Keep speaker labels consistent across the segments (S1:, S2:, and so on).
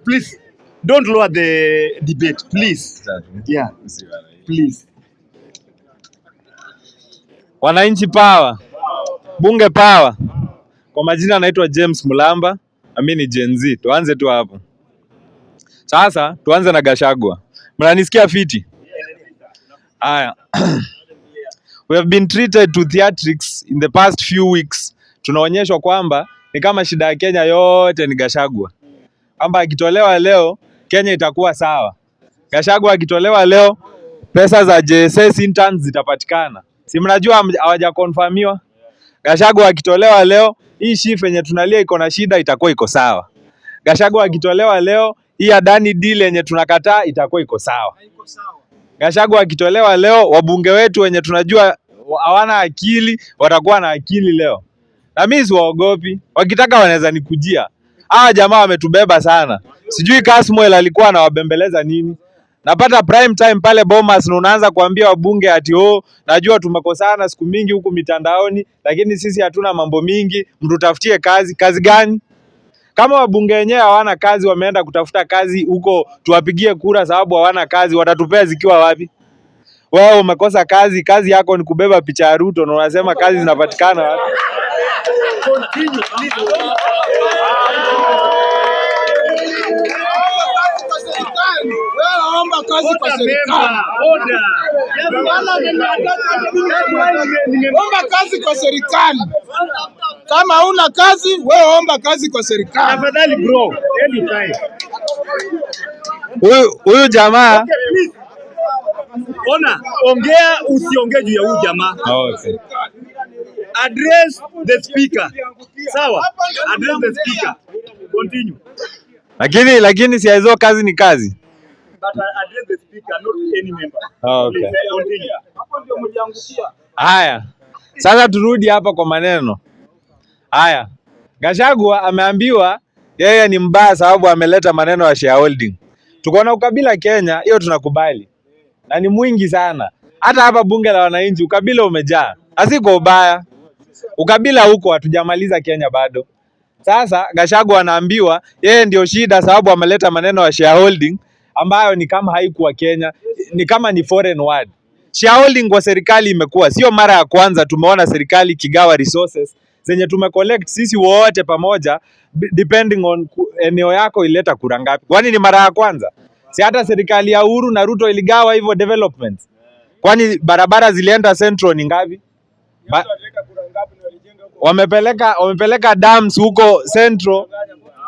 S1: Please don't lower the debate, please. Yeah, please.
S2: Wananchi power, bunge power. Kwa majina anaitwa James Mulamba, mimi ni Gen Z. Tuanze tu hapo. Sasa tuanze na Gachagua. Mnanisikia fiti? Haya. We have been treated to theatrics in the past few weeks. Tunaonyeshwa kwamba ni kama shida ya Kenya yote ni Gachagua. Kwamba akitolewa leo Kenya itakuwa sawa. Gachagua akitolewa leo pesa za JSS interns zitapatikana. Si mnajua hawaja confirmiwa? Gachagua akitolewa leo hii shift yenye tunalia iko na shida itakuwa iko sawa. Gachagua akitolewa leo hii Adani deal yenye tunakataa itakuwa iko sawa. Gachagua akitolewa leo wabunge wetu wenye tunajua hawana akili watakuwa na akili leo. Na mimi siwaogopi. Wakitaka wanaweza nikujia. Hawa jamaa wametubeba sana. Sijui Kasmuel alikuwa anawabembeleza nini. Napata prime time pale Bomas na unaanza kuambia wabunge ati najua tumekosana siku mingi huku mitandaoni lakini sisi hatuna mambo mingi, mtutafutie kazi. Kazi gani? Kama wabunge wenyewe hawana kazi wameenda kutafuta kazi huko tuwapigie kura sababu hawana kazi, watatupea zikiwa wapi? Wewe umekosa kazi, kazi yako ni kubeba picha ya Ruto na unasema kazi zinapatikana wapi?
S3: Omba kazi kwa serikali. Omba kazi kwa serikali. Kama huna kazi, wewe omba kazi kwa serikali.
S1: Tafadhali bro, anytime.
S2: Huyu jamaa
S1: Ona, ongea usiongee juu ya huyu jamaa.
S2: okay.
S1: Address the speaker. Sawa? Address the speaker. Continue.
S2: Lakini si hizo kazi ni kazi.
S1: But address the speaker, not any member.
S2: Okay.
S1: Continue.
S3: Hapo ndio mliangukia.
S2: Haya. Sasa turudi hapa kwa maneno. Haya. Gachagua ameambiwa yeye ni mbaya sababu ameleta maneno ya shareholding. Tuko na ukabila Kenya, hiyo tunakubali. Na ni mwingi sana. Hata hapa bunge la wananchi ukabila umejaa. Asiko ubaya. Ukabila huko hatujamaliza Kenya bado. Sasa Gachagua anaambiwa yeye ndio shida sababu ameleta maneno ya shareholding ambayo ni kama haikuwa Kenya, ni kama ni foreign word. Shareholding kwa serikali imekuwa sio mara ya kwanza tumeona serikali kigawa resources zenye tumecollect sisi wote pamoja depending on eneo yako ileta kura ngapi. Kwani ni mara ya kwanza? Si hata serikali ya Uhuru na Ruto iligawa hivyo development. Kwani barabara zilienda central ni ngapi? Wamepeleka dams huko central.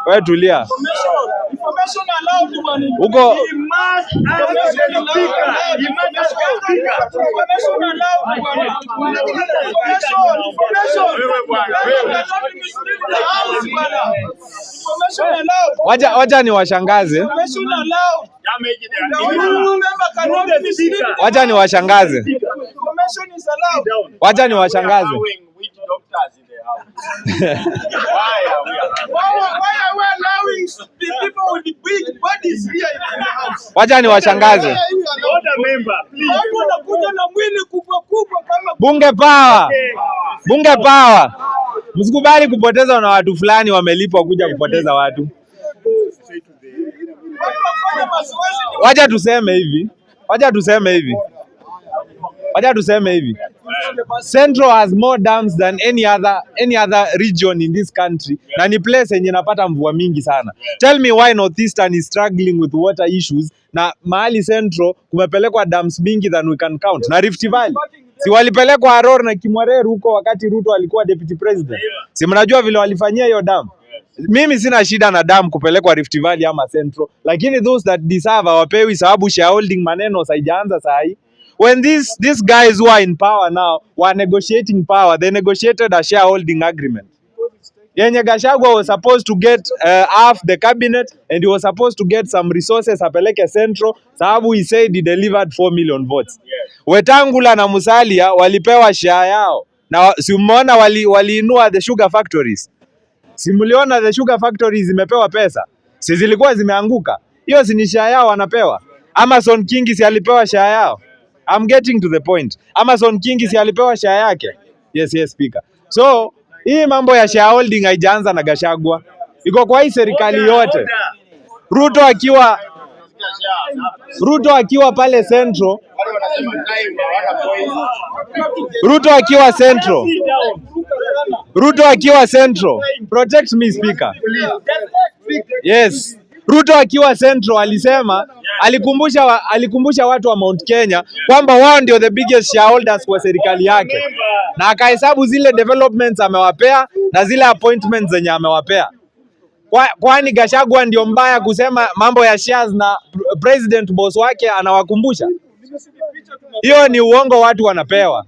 S2: Wewe tulia.
S3: Information allowed
S2: Huko wacha ni washangaze. Wacha ni washangaze. Wacha ni washangaze.
S3: Why are we allowing people with big bodies here in the house?
S2: Wacha ni washangaze. Bunge power. Bunge power. Msikubali kupoteza na watu fulani wamelipwa kuja kupoteza watu. Wacha tuseme hivi. Central has more dams than any other region in this country. Na ni place yenye napata mvua mingi sana. Tell me why Northeastern is struggling with water issues na mahali Central kumepelekwa dams mingi than we can count. Na Rift Valley si walipelekwa Aror na Kimwareru huko wakati Ruto alikuwa deputy president. Si mnajua vile walifanyia hiyo dam. Mimi sina shida na dam kupelekwa Rift Valley ama Central, lakini those that deserve hawapewi sababu shareholding maneno haijaanza saa hii. When these guys who are in power now were negotiating power, they negotiated a shareholding agreement. Yenye Gachagua was supposed to get half the cabinet and he was supposed to get some resources apeleke Central sababu he said he delivered 4 million votes. Wetangula na Musalia walipewa share yao na si umeona waliinua the sugar factories. Si mliona the sugar factories zimepewa pesa? Si zilikuwa zimeanguka? Hiyo si ni share yao wanapewa. Amazon King si alipewa share yao? I'm getting to the point. Amazon King si alipewa share yake? Yes, speaker. So, hii mambo ya shareholding haijaanza na Gachagua. Iko kwa hii serikali yote. Ruto akiwa pale Central, Ruto akiwa Central, protect me speaker. Yes. Ruto akiwa Central alisema, alikumbusha watu wa Mount Kenya kwamba wao ndio the biggest shareholders kwa serikali yake, na akahesabu zile developments amewapea na zile appointments zenye amewapea. Kwani Gachagua ndio mbaya kusema mambo ya shares na president boss wake anawakumbusha? Hiyo ni uongo watu wanapewa.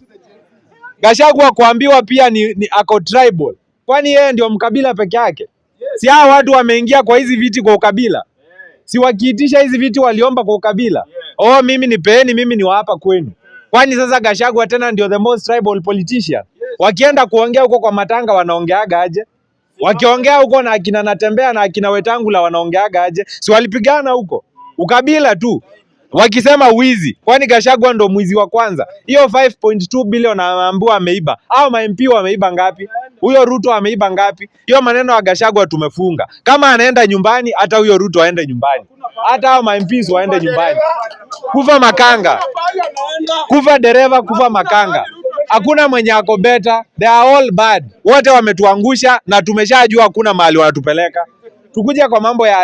S2: Gachagua kuambiwa pia ni ako tribal. Kwani yeye ndio mkabila peke yake? Si hao watu wameingia kwa hizi viti kwa ukabila? Si wakiitisha hizi viti waliomba kwa ukabila? Oh, mimi nipeeni, mimi ni wa hapa kwenu. Kwani sasa Gachagua tena ndio the most tribal politician? Wakienda kuongea huko kwa matanga wanaongeaga aje? Wakiongea huko na akina Natembea na akina Wetangula wanaongeaga aje? Si walipigana huko? Ukabila tu. Wakisema wizi, kwani Gachagua ndo mwizi wa kwanza? Hiyo 5.2 billion anaambiwa ameiba. Hao ma MP wameiba ngapi? Huyo Ruto ameiba ngapi? Hiyo maneno ya Gachagua tumefunga. Kama anaenda nyumbani, hata huyo Ruto aende nyumbani. Hata hao ma MPs waende nyumbani. Kufa makanga. Kufa dereva, kufa makanga. Hakuna mwenye ako better. They are all bad. Wote wametuangusha na tumeshajua hakuna mahali wanatupeleka. Tukuje kwa mambo ya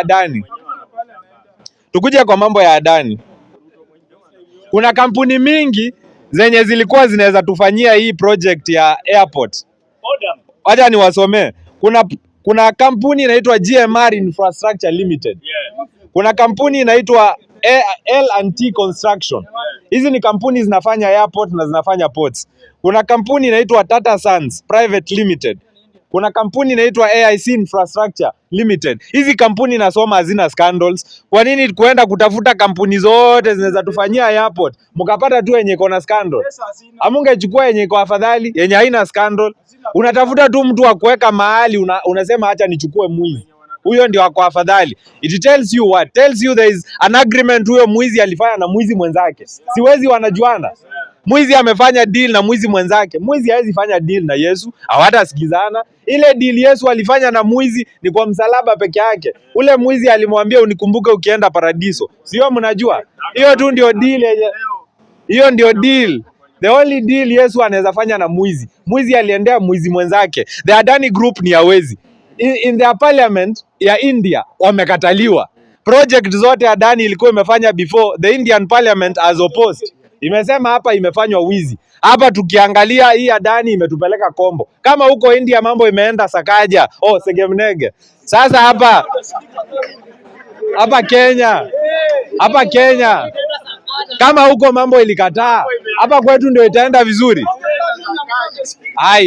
S2: Adani. Kuna kampuni mingi zenye zilikuwa zinaweza tufanyia hii project ya airport. Wacha niwasomee. Kuna kampuni inaitwa GMR Infrastructure Limited. Kuna kampuni inaitwa L&T Construction. Hizi ni kampuni zinafanya airport na zinafanya ports. Kuna kampuni inaitwa Tata Sons Private Limited. Kuna kampuni inaitwa AIC Infrastructure Limited. Hizi kampuni nasoma hazina scandals. Kwa nini kuenda kutafuta kampuni zote zinaweza tufanyia airport mkapata tu yenye iko na scandal? Amungechukua yenye iko afadhali, yenye haina scandal. Unatafuta tu mtu wa kuweka mahali, unasema acha nichukue mwizi. Huyo ndio wako afadhali. It tells you what? Tells you there is an agreement huyo mwizi alifanya na mwizi mwenzake. Siwezi wanajuana. Mwizi amefanya deal na mwizi mwenzake. Mwizi hawezi fanya deal na Yesu, hawatasikizana. Ile deal Yesu alifanya na mwizi ni kwa msalaba peke yake. Ule mwizi alimwambia unikumbuke ukienda paradiso. Sio mnajua? Hiyo tu ndio deal yenye. Hiyo ndio deal. The only deal Yesu anaweza fanya na mwizi. Mwizi aliendea mwizi mwenzake. The Adani Group ni hawezi. In their parliament ya India wamekataliwa. Project zote Adani ilikuwa imefanya before the Indian parliament as opposed. Imesema hapa imefanywa wizi. Hapa tukiangalia hii Adani imetupeleka kombo. Kama huko India mambo imeenda Sakaja, Segemnege. Sasa hapa Kenya kama huko mambo ilikataa, hapa kwetu ndio itaenda vizuri.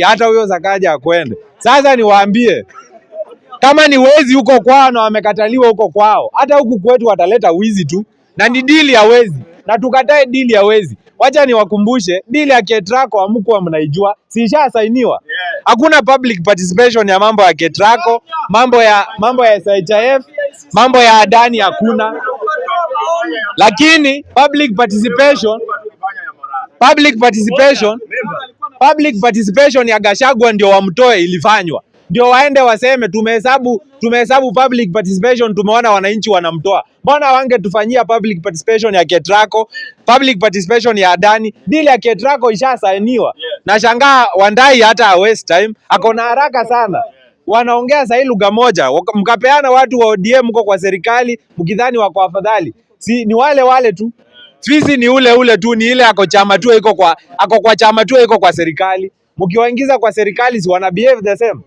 S2: Hata huyo Sakaja akwende. Sasa niwaambie, kama ni wezi huko kwao na wamekataliwa huko kwao, hata huku kwetu wataleta wizi tu. Na ni deal ya wezi. Na tukatae deal ya wezi. Wacha niwakumbushe, deal ya Ketraco hamkuwa mnaijua, si ishasainiwa. Hakuna public participation ya mambo ya Ketraco, mambo ya SHIF, mambo ya Adani hakuna. Lakini public participation ya Gachagua ndio wamtoe ilifanywa. Ndio waende waseme tumehesabu public participation, tumeona wananchi wanamtoa. Mbona wangetufanyia public participation ya Ketraco, public participation ya Adani? Deal ya Ketraco ishasainiwa. Na shangaa Wandai hata waste time, ako na haraka sana. Wanaongea sahi lugha moja, mkapeana watu wa ODM mko kwa serikali, mkidhani wako afadhali. Si ni wale tu. Fisi ni ule tu, ni ile ako kwa chama tu iko kwa serikali. Mkiwaingiza kwa serikali si wana behave the same.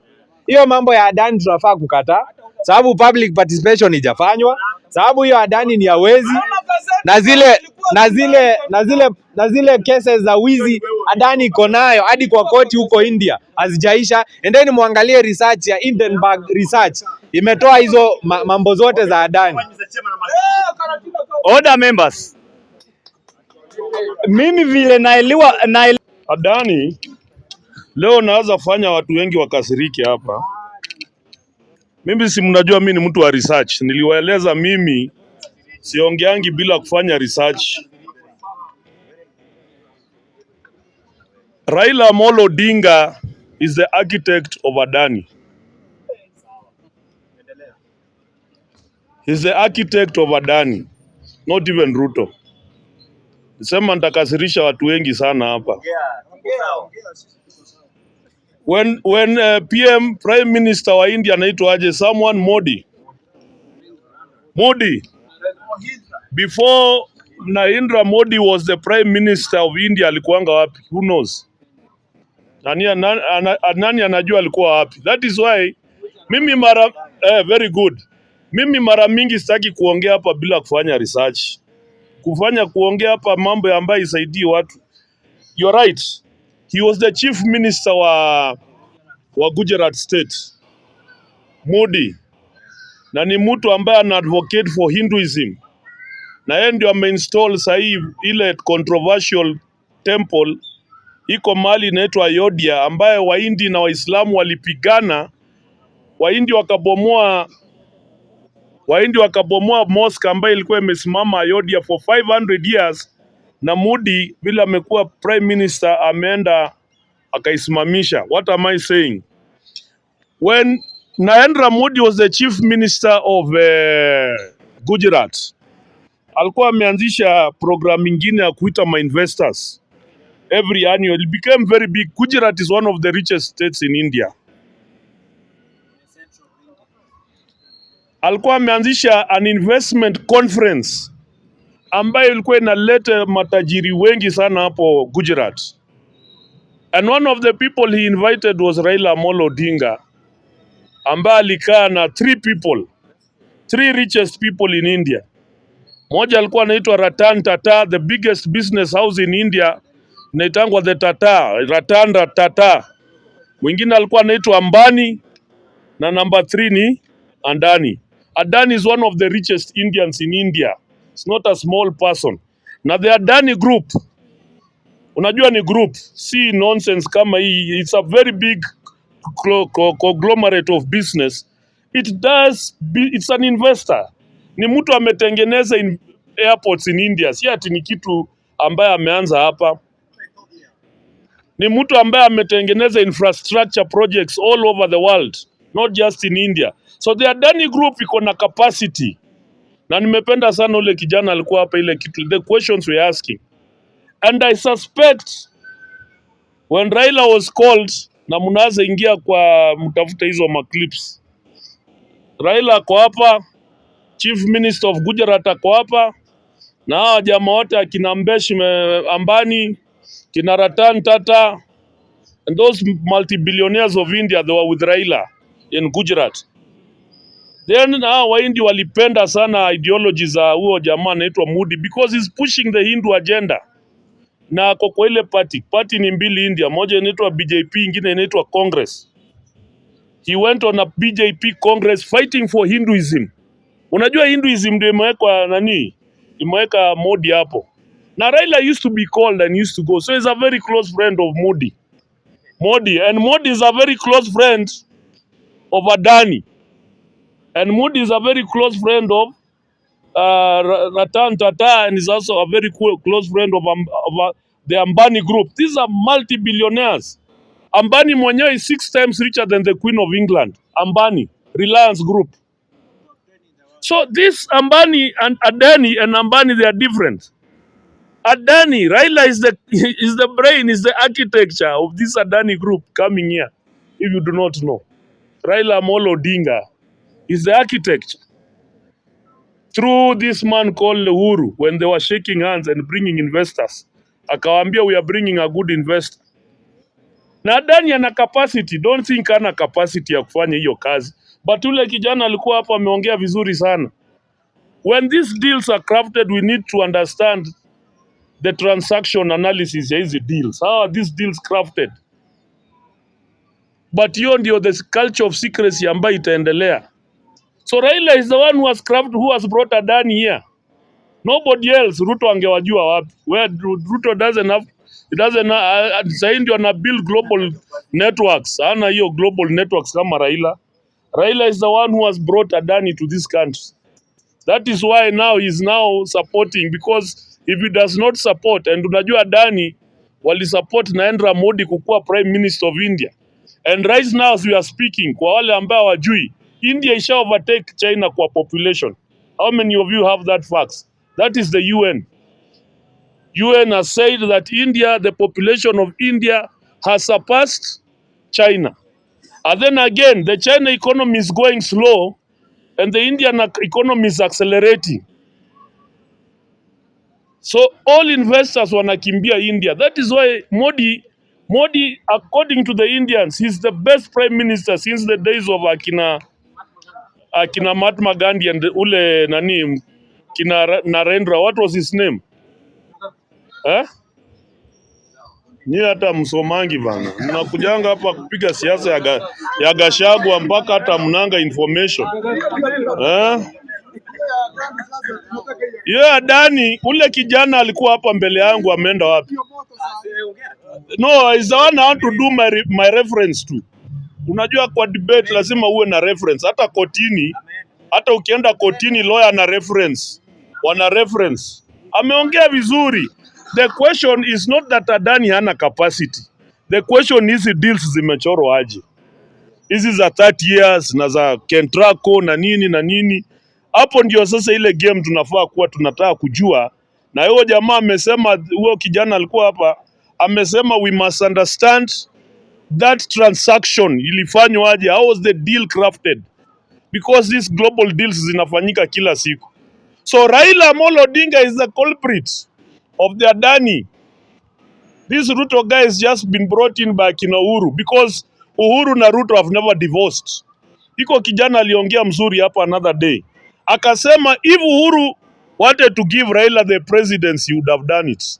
S2: Hiyo mambo ya Adani tunafaa kukataa, sababu public participation haijafanywa, sababu hiyo Adani ni hawezi, na zile cases za wizi Adani iko nayo hadi kwa koti huko India hazijaisha. Endeni muangalie research ya Hindenburg Research, imetoa hizo mambo zote za Adani.
S1: Order members. Mimi vile naelewa
S4: Adani leo naweza fanya watu wengi wakasiriki hapa. Mimi si mnajua mimi ni mtu wa research. Niliwaeleza mimi siongeangi bila kufanya research. Raila Amolo Odinga is the architect of Adani. He's the architect of Adani, not even Ruto. Sema nitakasirisha watu wengi sana hapa. When Prime Minister wa India anaitwa aje, someone Modi. Before Narendra Modi was the Prime Minister of India, alikuanga wapi? Who knows? Nani anajua alikuwa wapi? That is why mimi very good. Mimi mara mingi sitaki kuongea hapa bila kufanya research. Kuongea hapa mambo ambayo isaidie watu. You're right. He was the chief minister wa Gujarat state. Modi. Na ni mtu ambaye ana advocate for Hinduism. Na yeye ndio ameinstall sahi ile controversial temple iko mahali inaitwa Ayodhya, ambaye Wahindi na Waislamu walipigana. Wahindi wakabomoa mosque ambayo ilikuwa imesimama Ayodhya for 500 years, na Modi vile amekuwa prime minister ameenda akaisimamisha. What am I saying? When Narendra Modi was the chief minister of Gujarat, alikuwa ameanzisha program nyingine ya kuita investors every annual. It became very big. Gujarat is one of the richest states in India. Alikuwa ameanzisha an investment conference ambayo ilikuwa inaleta matajiri wengi sana hapo Gujarat. And one of the people he invited was Raila Amolo Odinga, ambaye alikaa na three richest people in India. Moja alikuwa anaitwa Ratan Tata, the biggest business house in India, inaitangwa the Ratan Tata. Mwingine alikuwa anaitwa Ambani, na number 3 ni Adani. Adani is one of the richest Indians in India. It's not a small person. Na the Adani Group, unajua ni group, si nonsense kama hii. It's a very big conglomerate of business. It's an investor. Ni mtu ametengeneza airports in India. Si ati ni kitu ambaye ameanza hapa. Ni mtu ambaye ametengeneza infrastructure projects all over the world, not just in India. So the Adani Group iko na capacity. Na nimependa sana ule kijana alikuwa hapa ile kitu, the questions we asking. And I suspect when Raila was called, na mnaanza ingia kwa mtafuta hizo clips. Raila ako hapa, Chief Minister of Gujarat ako hapa, na hawa jamaa wote akina Ambani, kina Ratan Tata, and those multi-billionaires of India, they were with Raila in Gujarat. Then Wahindi walipenda sana ideology za huo jamaa anaitwa Modi, because he's pushing the Hindu agenda. Na kwa ile party ni mbili India, moja inaitwa BJP, ingine inaitwa Congress. He went on a BJP Congress fighting for Hinduism. Unajua Hinduism ndio imeweka Modi hapo. Na Raila used to be called and used to go. So he's a very close friend of Modi. And Modi is a very close friend of Adani. And Modi is a very close friend of Ratan Tata, and is also a very close friend of the Ambani Group. These are multi-billionaires. Ambani mwenyewe is 6 times richer than the Queen of England. Ambani, Reliance Group. So this Ambani and Adani and Ambani, they are different. Adani, Raila is the brain, is the architecture of this Adani Group coming here. If you do not know, Raila Amolo Odinga is the architect. Through this man called Uhuru, when they were shaking hands and bringing investors, akawambia we are bringing a good investor. Na Adani ana capacity, don't think ana capacity ya kufanya hiyo kazi. But ule kijana alikuwa hapa ameongea vizuri sana. When these deals are crafted, we need to understand the transaction analysis ya hizi deals. How are these deals crafted? But hiyo ndio the culture of secrecy ambayo itaendelea. So Raila is the one who has brought Adani here. Nobody else. Ruto angewajua wapi? Where Ruto doesn't have, sasa ndio ana build global networks. Ana hiyo global networks kama Raila. Raila is the one who has brought Adani to this country. That is why now he is now supporting, because if he does not support, and unajua Adani wali support Narendra Modi kukuwa Prime Minister of India. And right now as we are speaking, kwa wale ambao wajui, India isha overtake China kwa population. How many of you have that facts? That is the UN. UN has said that India, the population of India has surpassed China. And then again, the China economy is going slow and the Indian economy is accelerating. So all investors wanakimbia India. That is why Modi, according to the Indians, he's the best prime minister since the days of Akina Mahatma Gandhi and ule nani, kina Narendra. What was his name? Eh? Ni hata msomangi bana. Mnakujanga hapa kupiga siasa ya Gachagua mpaka hata mnanga information. Eh? Yeah, Adani, ule kijana alikuwa hapa mbele yangu, ameenda wapi? No, is the one I want to do my reference to. Unajua kwa debate lazima uwe na reference. Hata kotini, hata ukienda kotini lawyer na reference. Wana reference. Ameongea vizuri. The question is not that Adani hana capacity. The question is deals zimechorwa aje. Hizi za 30 years na za Kentraco na nini. Hapo ndio sasa ile game tunafaa kuwa tunataka kujua. Na huyo jamaa amesema, huyo kijana alikuwa hapa, amesema we must understand that transaction ilifanywa aje, how was the deal crafted, because these global deals zinafanyika kila siku. So Raila Amolo Odinga is the culprit of the Adani. This Ruto guy has just been brought in by kina Uhuru, because Uhuru na Ruto have never divorced. Iko kijana aliongea mzuri hapa another day, akasema if Uhuru wanted to give Raila the presidency, he would have done it,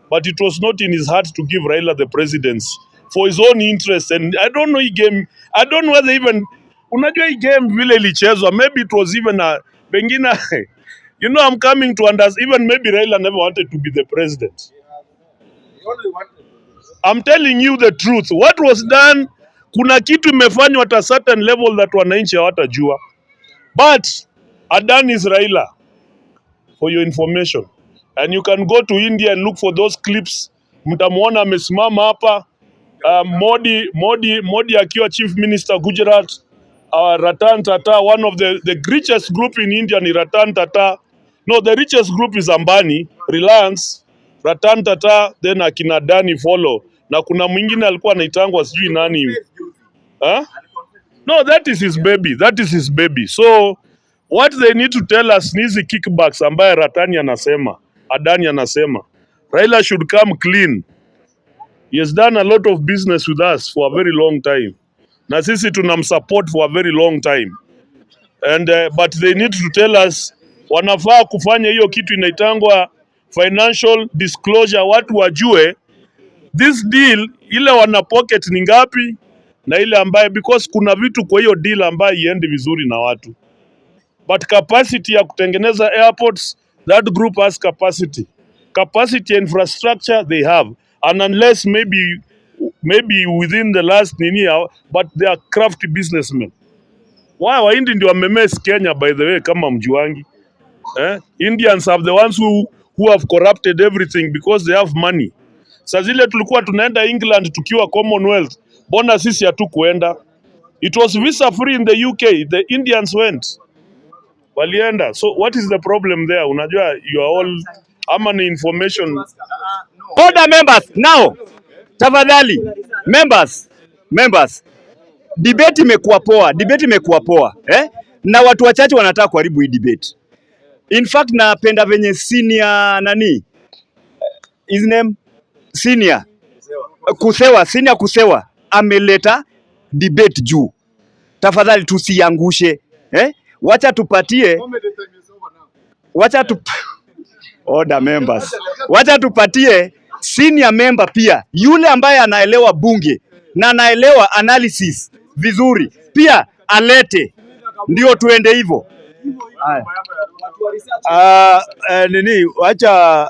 S4: but it was not in his heart to give Raila the presidency for his own interest. And I don't know hii game, I don't know whether even, unajua hii game vile ilichezwa, maybe it was even a pengine you know, I'm coming to understand, even maybe Raila never wanted to be the president. I'm telling you the truth. What was done, kuna kitu imefanywa at a certain level that wananchi hawatajua. But Adani is Raila, for your information. And you can go to India and look for those clips. Mtamuona amesimama hapa, Modi akiwa chief minister Gujarat, Ratan Tata, one of the richest group in India ni Ratan Tata. No, the richest group is Ambani, Reliance, Ratan Tata, then akina Adani follow. Na kuna mwingine alikuwa anaitangwa sijui nani. Huh? No, that is his baby. That is his baby. So what they need to tell us ni hizi kickbacks ambaye Ratani anasema, Adani anasema. Raila should come clean. He has done a lot of business with us for a very long time. Na sisi tunamsupport for a very long time. And but they need to tell us, wanafaa kufanya hiyo kitu inaitangwa financial disclosure, watu wajue this deal ile wana pocket ni ngapi na ile ambaye, because kuna vitu kwa hiyo deal ambaye iendi vizuri na watu. But capacity ya kutengeneza airports, that group has capacity. Capacity infrastructure they have. And unless maybe within the last nini, but they are crafty businessmen. Why Waindi ndio wamemess Kenya, by the way, kama mjuangi. Indians are the ones who have corrupted everything because they have money. Saa zile tulikuwa tunaenda England tukiwa Commonwealth, bona sisi hatukuenda. It was visa free in the UK, the Indians went. Walienda. So what is the problem there? Unajua you are all ama ni information.
S1: Order members now. Tafadhali members. Debate imekuwa poa. Na watu wachache wanataka kuharibu hii debate. In fact napenda venye senior his name senior Kusewa ameleta debate juu. Tafadhali tusiangushe. Wacha order members. Wacha tupatie senior member pia, yule ambaye anaelewa bunge na anaelewa analysis vizuri pia alete, ndio tuende hivyo.
S5: Wacha,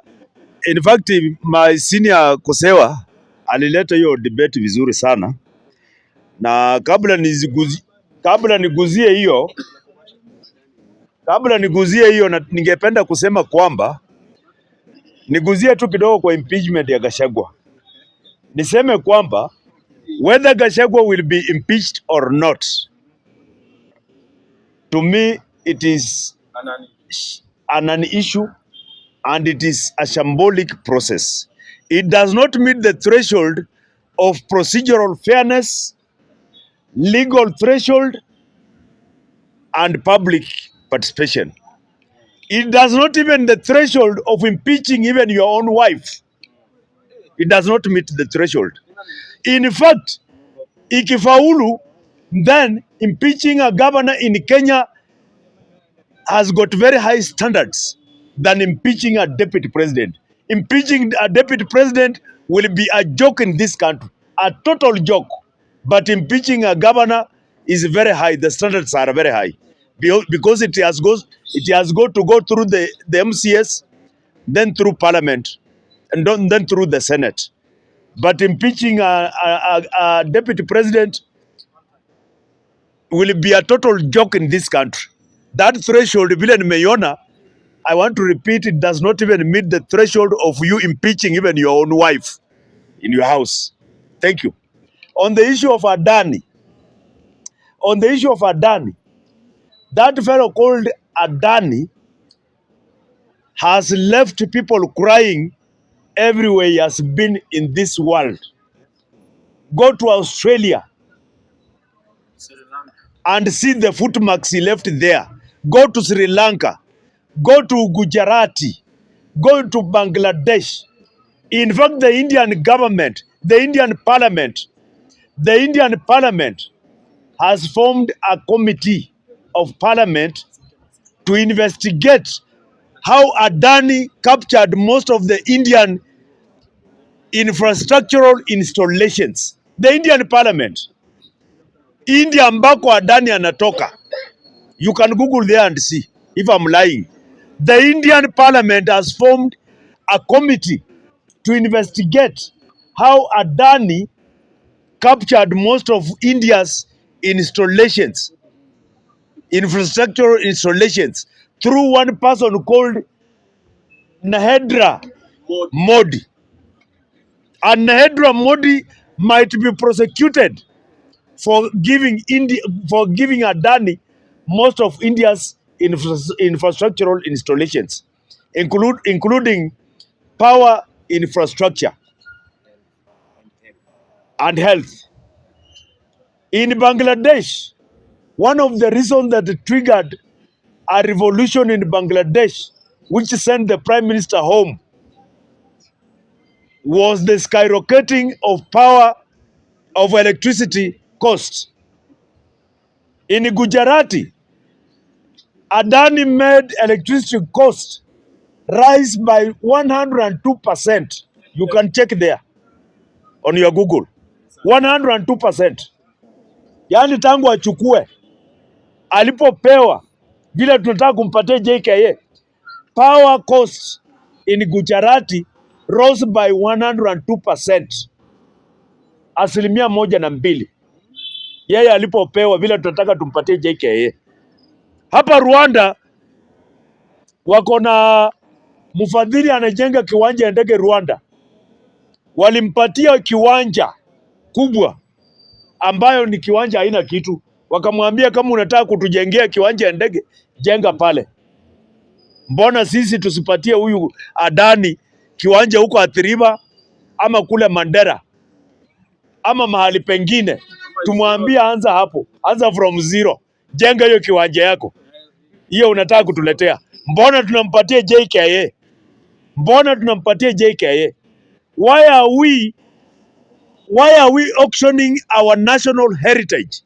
S5: in fact my senior Kusewa alileta hiyo debate vizuri sana, na kabla niguzie hiyo na ningependa kusema kwamba niguzie tu kidogo kwa impeachment ya Gachagua. Niseme kwamba whether Gachagua will be impeached or not, to me it is an issue, and it is a shambolic process. It does not meet the threshold of procedural fairness, legal threshold, and public participation. It does not even the threshold of impeaching even your own wife. It does not meet the threshold. In fact, ikifaulu, then impeaching a governor in Kenya has got very high standards than impeaching a deputy president. Impeaching a deputy president will be a joke in this country, a total joke. But impeaching a governor is very high. The standards are very high because it has got to go through the MCS, then through Parliament, and then through the Senate. But impeaching a deputy president will be a total joke in this country. That threshold, vile nimeiona, I want to repeat, it does not even meet the threshold of you impeaching even your own wife in your house. Thank you. On the issue of Adani, that fellow called Adani has left people crying everywhere he has been in this world. Go to Australia and see the footmarks he left there. Go to Sri Lanka. Go to Gujarati. Go to Bangladesh. In fact, the Indian government, the Indian parliament has formed a committee of parliament to investigate how Adani captured most of the Indian infrastructural installations. The Indian parliament. India ambako Adani anatoka. You can Google there and see if I'm lying. The Indian parliament has formed a committee to investigate how Adani captured most of India's installations, infrastructural installations, through one person called Narendra Modi. And Narendra Modi might be prosecuted for giving Adani most of India's infrastructural installations, including power infrastructure and health. In Bangladesh, one of the reasons that triggered a revolution in Bangladesh, which sent the prime minister home, was the skyrocketing of electricity costs. In Gujarati, Adani made electricity costs rise by 102%. You can check there on your Google. 102%. Yaani tangu achukue, alipopewa, vile tunataka kumpatia JKA, power costs in Gujarati rose by 102%. Asilimia 102. Yeye alipopewa vile tunataka tumpatie JKA. Hapa Rwanda wako na mfadhili anajenga kiwanja ya ndege Rwanda. Walimpatia kiwanja kubwa ambayo ni kiwanja haina kitu. Wakamwambia kama unataka kutujengea kiwanja ya ndege, jenga pale. Mbona sisi tusipatie huyu Adani kiwanja huko Athiriva ama kule Mandera ama mahali pengine? Tumwambia anza hapo, anza from zero. Jenga hiyo kiwanja yako. Hiyo unataka kutuletea. Mbona tunampatia JKA? Mbona tunampatia JKA? Why are we auctioning our national heritage?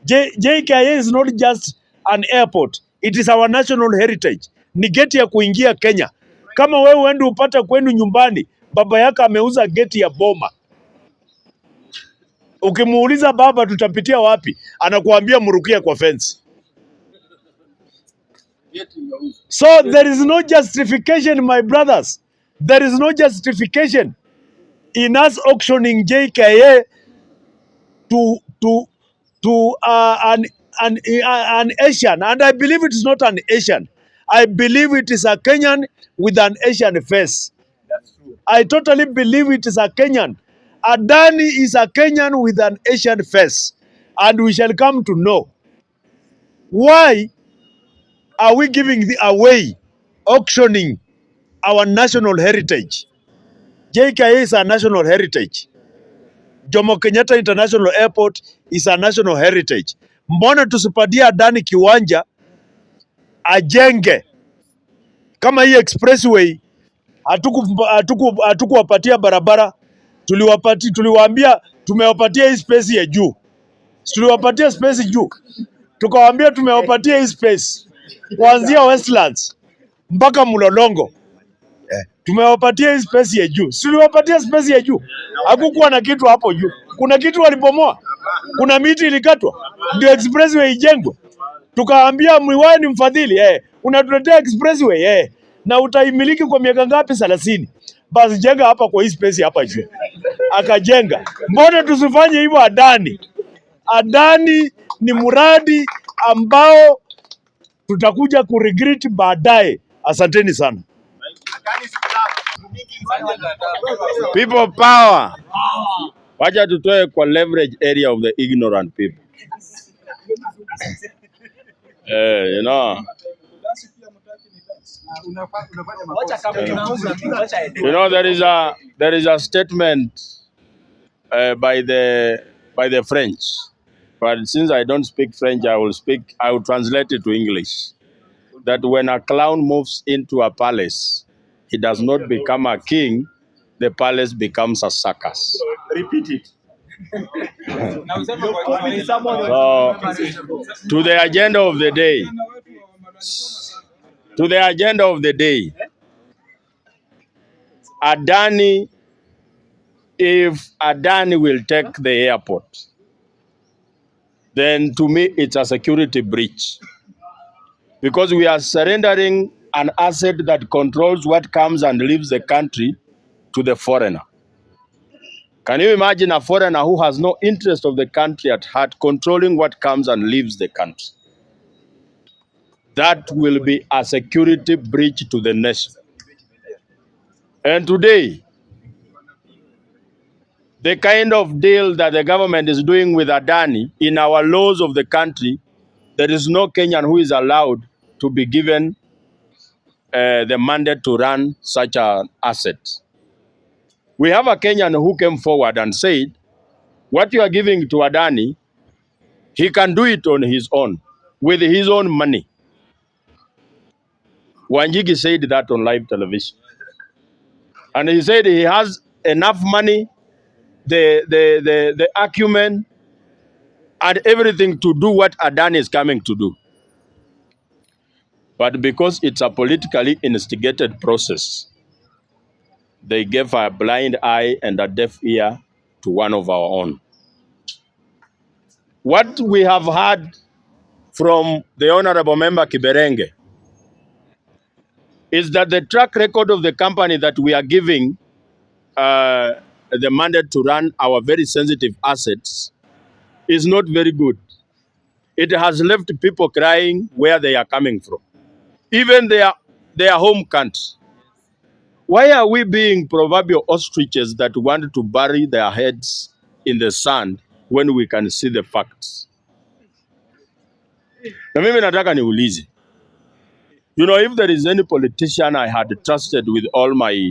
S5: JKA is not just an airport. It is our national heritage. Ni geti ya kuingia Kenya. Kama wewe uende upata kwenu nyumbani, baba yako ameuza geti ya boma. Ukimuuliza baba tutapitia wapi? Anakuambia murukia kwa fence. So there is no justification, my brothers. There is no justification in us auctioning JKA to an Asian, and I believe it is not an Asian. I believe it is a Kenyan with an Asian face. That's true. I totally believe it is a Kenyan. Adani is a Kenyan with an Asian face, and we shall come to know why Are we giving away, auctioning our national heritage? JKIA is a national heritage. Jomo Kenyatta International Airport is a national heritage. Mbona tusipatie Adani kiwanja ajenge? Kama hii expressway hatukuwapatia barabara, tuliwaambia tumewapatia hii space ya juu. Tuliwapatia space juu. Tukawaambia tumewapatia hii space kuanzia Westlands mpaka Mlolongo. Tumewapatia hii space ya juu. Tuliwapatia space ya juu. Hakukuwa na kitu hapo juu. Kuna kitu walibomoa. Kuna miti ilikatwa. Ndio expressway ijengwe. Tukaambia Mwiwai ni mfadhili, unatuletea expressway, na utaimiliki kwa miaka ngapi? 30. Basi jenga hapa kwa hii space hapa juu. Akajenga. Mbona tusifanye hivyo Adani? Adani ni mradi ambao tutakuja kuregret baadaye. Asanteni sana.
S6: People power. Wacha tutoe kwa leverage area of the ignorant people. You know. You know, there is a statement by the French, but since I don't speak French, I will translate it to English. That when a clown moves into a palace, he does not become a king, the palace becomes a circus.
S1: Repeat it.
S6: So, to the agenda of the day. To the agenda of the day. Adani, if Adani will take the airport, then to me it's a security breach. Because we are surrendering an asset that controls what comes and leaves the country to the foreigner. Can you imagine a foreigner who has no interest of the country at heart controlling what comes and leaves the country? That will be a security breach to the nation. And today, the kind of deal that the government is doing with Adani, in our laws of the country, there is no Kenyan who is allowed to be given the mandate to run such an asset. We have a Kenyan who came forward and said, what you are giving to Adani, he can do it on his own, with his own money. Wanjigi said that on live television. And he said he has enough money, the acumen, and everything to do what Adani is coming to do. But because it's a politically instigated process, they gave a blind eye and a deaf ear to one of our own. What we have heard from the Honorable Member Kiberenge is that the track record of the company that we are giving the mandate to run our very sensitive assets is not very good. It has left people crying where they are coming from, even their home country. Why are we being proverbial ostriches that want to bury their heads in the sand when we can see the facts? Na mimi nataka niulize. You know, if there is any politician I had trusted with all I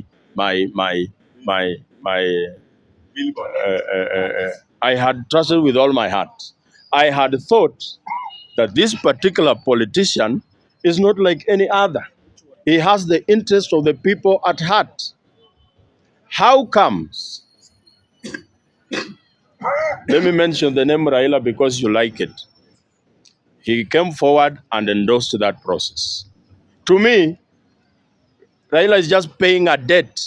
S6: had trusted with all my heart, I had thought that this particular politician is not like any other. He has the interest of the people at heart. How comes? Let me mention the name Raila because you like it. He came forward and endorsed that process. To me, Raila is just paying a debt.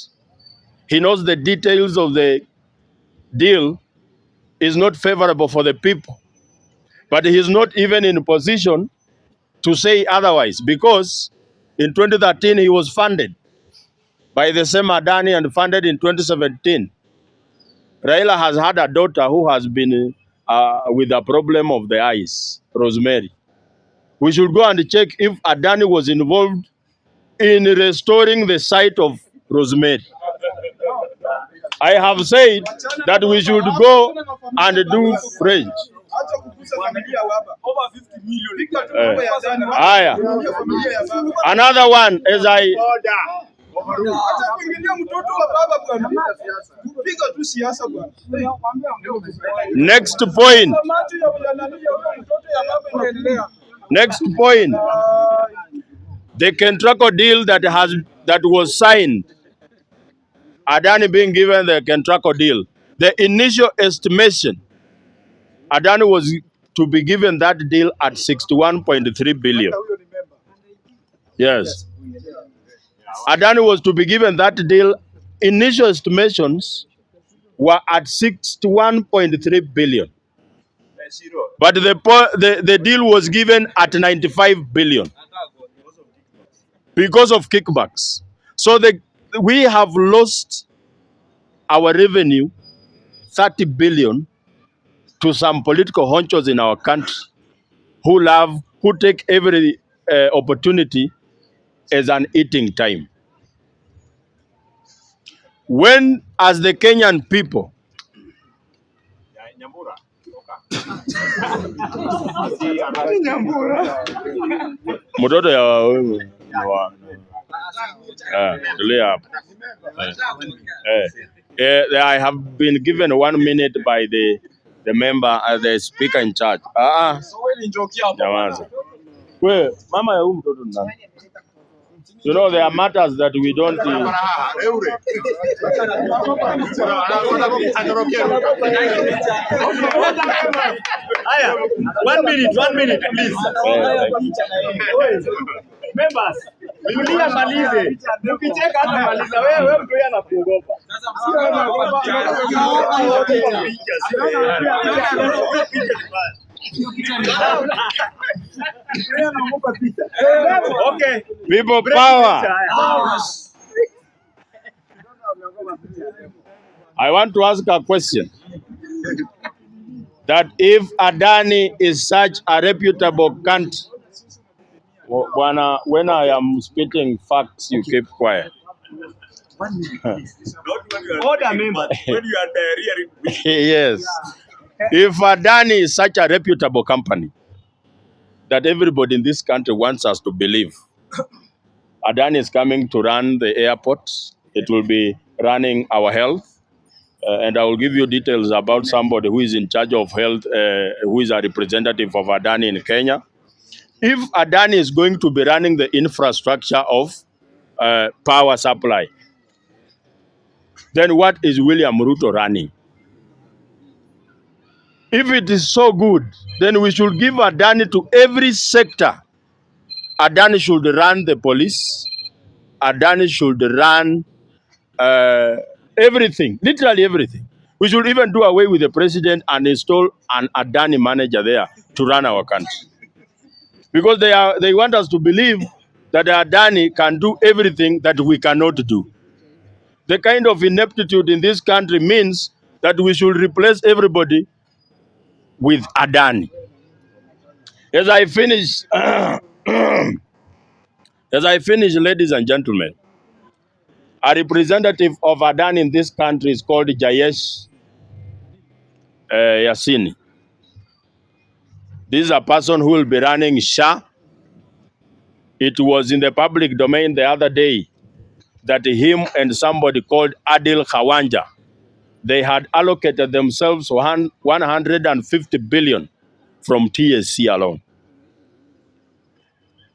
S6: He knows the details of the deal is not favorable for the people. But he is not even in a position to say otherwise because in 2013 he was funded by the same Adani and funded in 2017. Raila has had a daughter who has been with a problem of the eyes, Rosemary. We should go and check if Adani was involved in restoring the sight of Rosemary. I have said that we should go and do French. Haya. Another one as I next point. Next point. The Kentraco deal that was signed. Adani being given the Kentraco deal. The initial estimation, Adani was to be given that deal at 61.3 billion. Yes. Adani was to be given that deal. Initial estimations were at 61.3 billion. But the deal was given at 95 billion because of kickbacks. So we have lost our revenue, 30 billion, to some political honchos in our country who take every opportunity as an eating time. When, as the Kenyan people, mtoto tulia hapo. I have been given 1 minute by the member, the speaker in charge. Nyamaza. We, mama ya huyu mtoto ni nani? You know, there are matters that we don't.
S1: Aya, 1 minute, please. Members, tulia malize. Ukicheka hata maliza wewe mtu yeye anakuogopa. Okay.
S6: People power. I want to ask a question. That if Adani is such a reputable country, when I am spitting facts, you keep quiet.
S1: Order, members.
S6: Yes. If Adani is such a reputable company that everybody in this country wants us to believe, Adani is coming to run the airport. It will be running our health. And I will give you details about somebody who is in charge of health, who is a representative of Adani in Kenya. If Adani is going to be running the infrastructure of power supply, then what is William Ruto running? If it is so good, then we should give Adani to every sector. Adani should run the police. Adani should run everything, literally everything. We should even do away with the president and install an Adani manager there to run our country. Because they want us to believe that Adani can do everything that we cannot do. The kind of ineptitude in this country means that we should replace everybody with Adani. As I finish, ladies and gentlemen, a representative of Adani in this country is called Jayesh Yassini. This is a person who will be running SHA. It was in the public domain the other day that him and somebody called Adil Khawanja, they had allocated themselves 150 billion from TSC alone.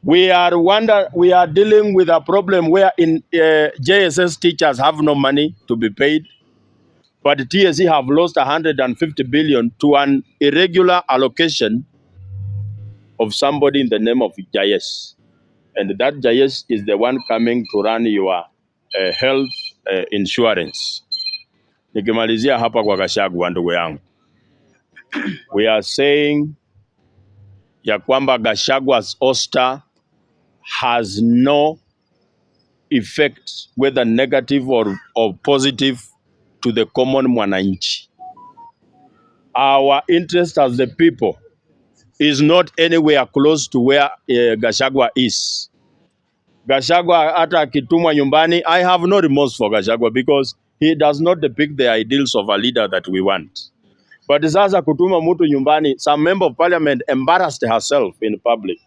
S6: We are dealing with a problem where in JSS teachers have no money to be paid, but TSC have lost 150 billion to an irregular allocation of somebody in the name of Jayesh. And that Jayesh is the one coming to run your health insurance. Nikimalizia hapa kwa Gachagua ndugu yangu. We are saying ya kwamba Gachagua's ouster has no effect, whether negative or positive, to the common mwananchi. Our interest as the people is not anywhere close to where Gachagua is. Gachagua hata akitumwa nyumbani, I have no remorse for Gachagua because he does not depict the ideals of a leader that we want. But sasa kutuma mtu nyumbani, some member of parliament embarrassed herself in public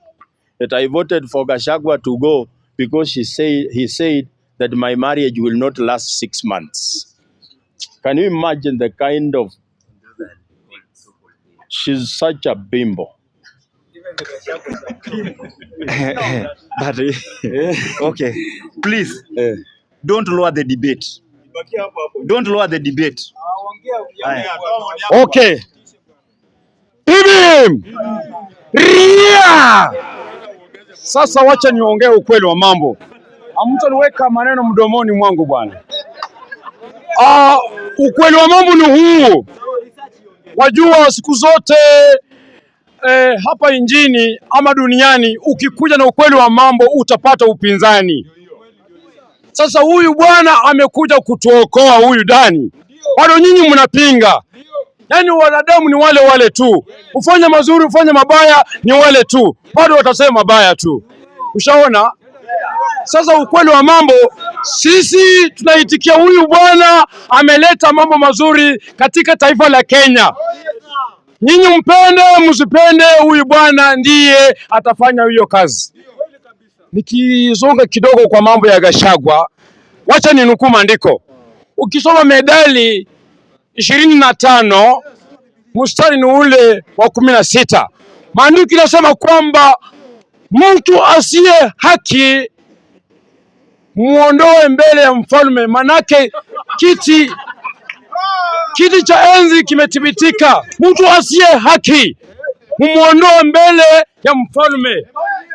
S6: that I voted for Gachagua to go because he said that my marriage will not last 6 months. Can you imagine the kind of, she's such a bimbo.
S1: But okay, please don't lower the debate. Don't lower the debate.
S3: Okay. Bibi! Ria! Sasa wacha niongee ukweli wa mambo. Hamtaniweka maneno mdomoni mwangu bwana. Ukweli wa mambo ni huu. Wajua siku zote hapa injini ama duniani ukikuja na ukweli wa mambo utapata upinzani. Sasa huyu bwana amekuja kutuokoa huyu Dani. Bado nyinyi mnapinga. Yaani wanadamu ni wale wale tu. Ufanye mazuri, ufanye mabaya ni wale tu. Bado watasema mabaya tu. Ushaona? Sasa ukweli wa mambo, sisi tunaitikia huyu bwana ameleta mambo mazuri katika taifa la Kenya. Nyinyi mpende, msipende, huyu bwana ndiye atafanya hiyo kazi. Nikizonga kidogo kwa mambo ya Gachagua, wacha ninukuu maandiko. Ukisoma medali 25 mstari ni ule wa 16. Maandiko yanasema kwamba mtu asiye haki muondoe mbele ya mfalme, manake kiti cha enzi kimethibitika. Mtu asiye haki muondoe mbele ya mfalme,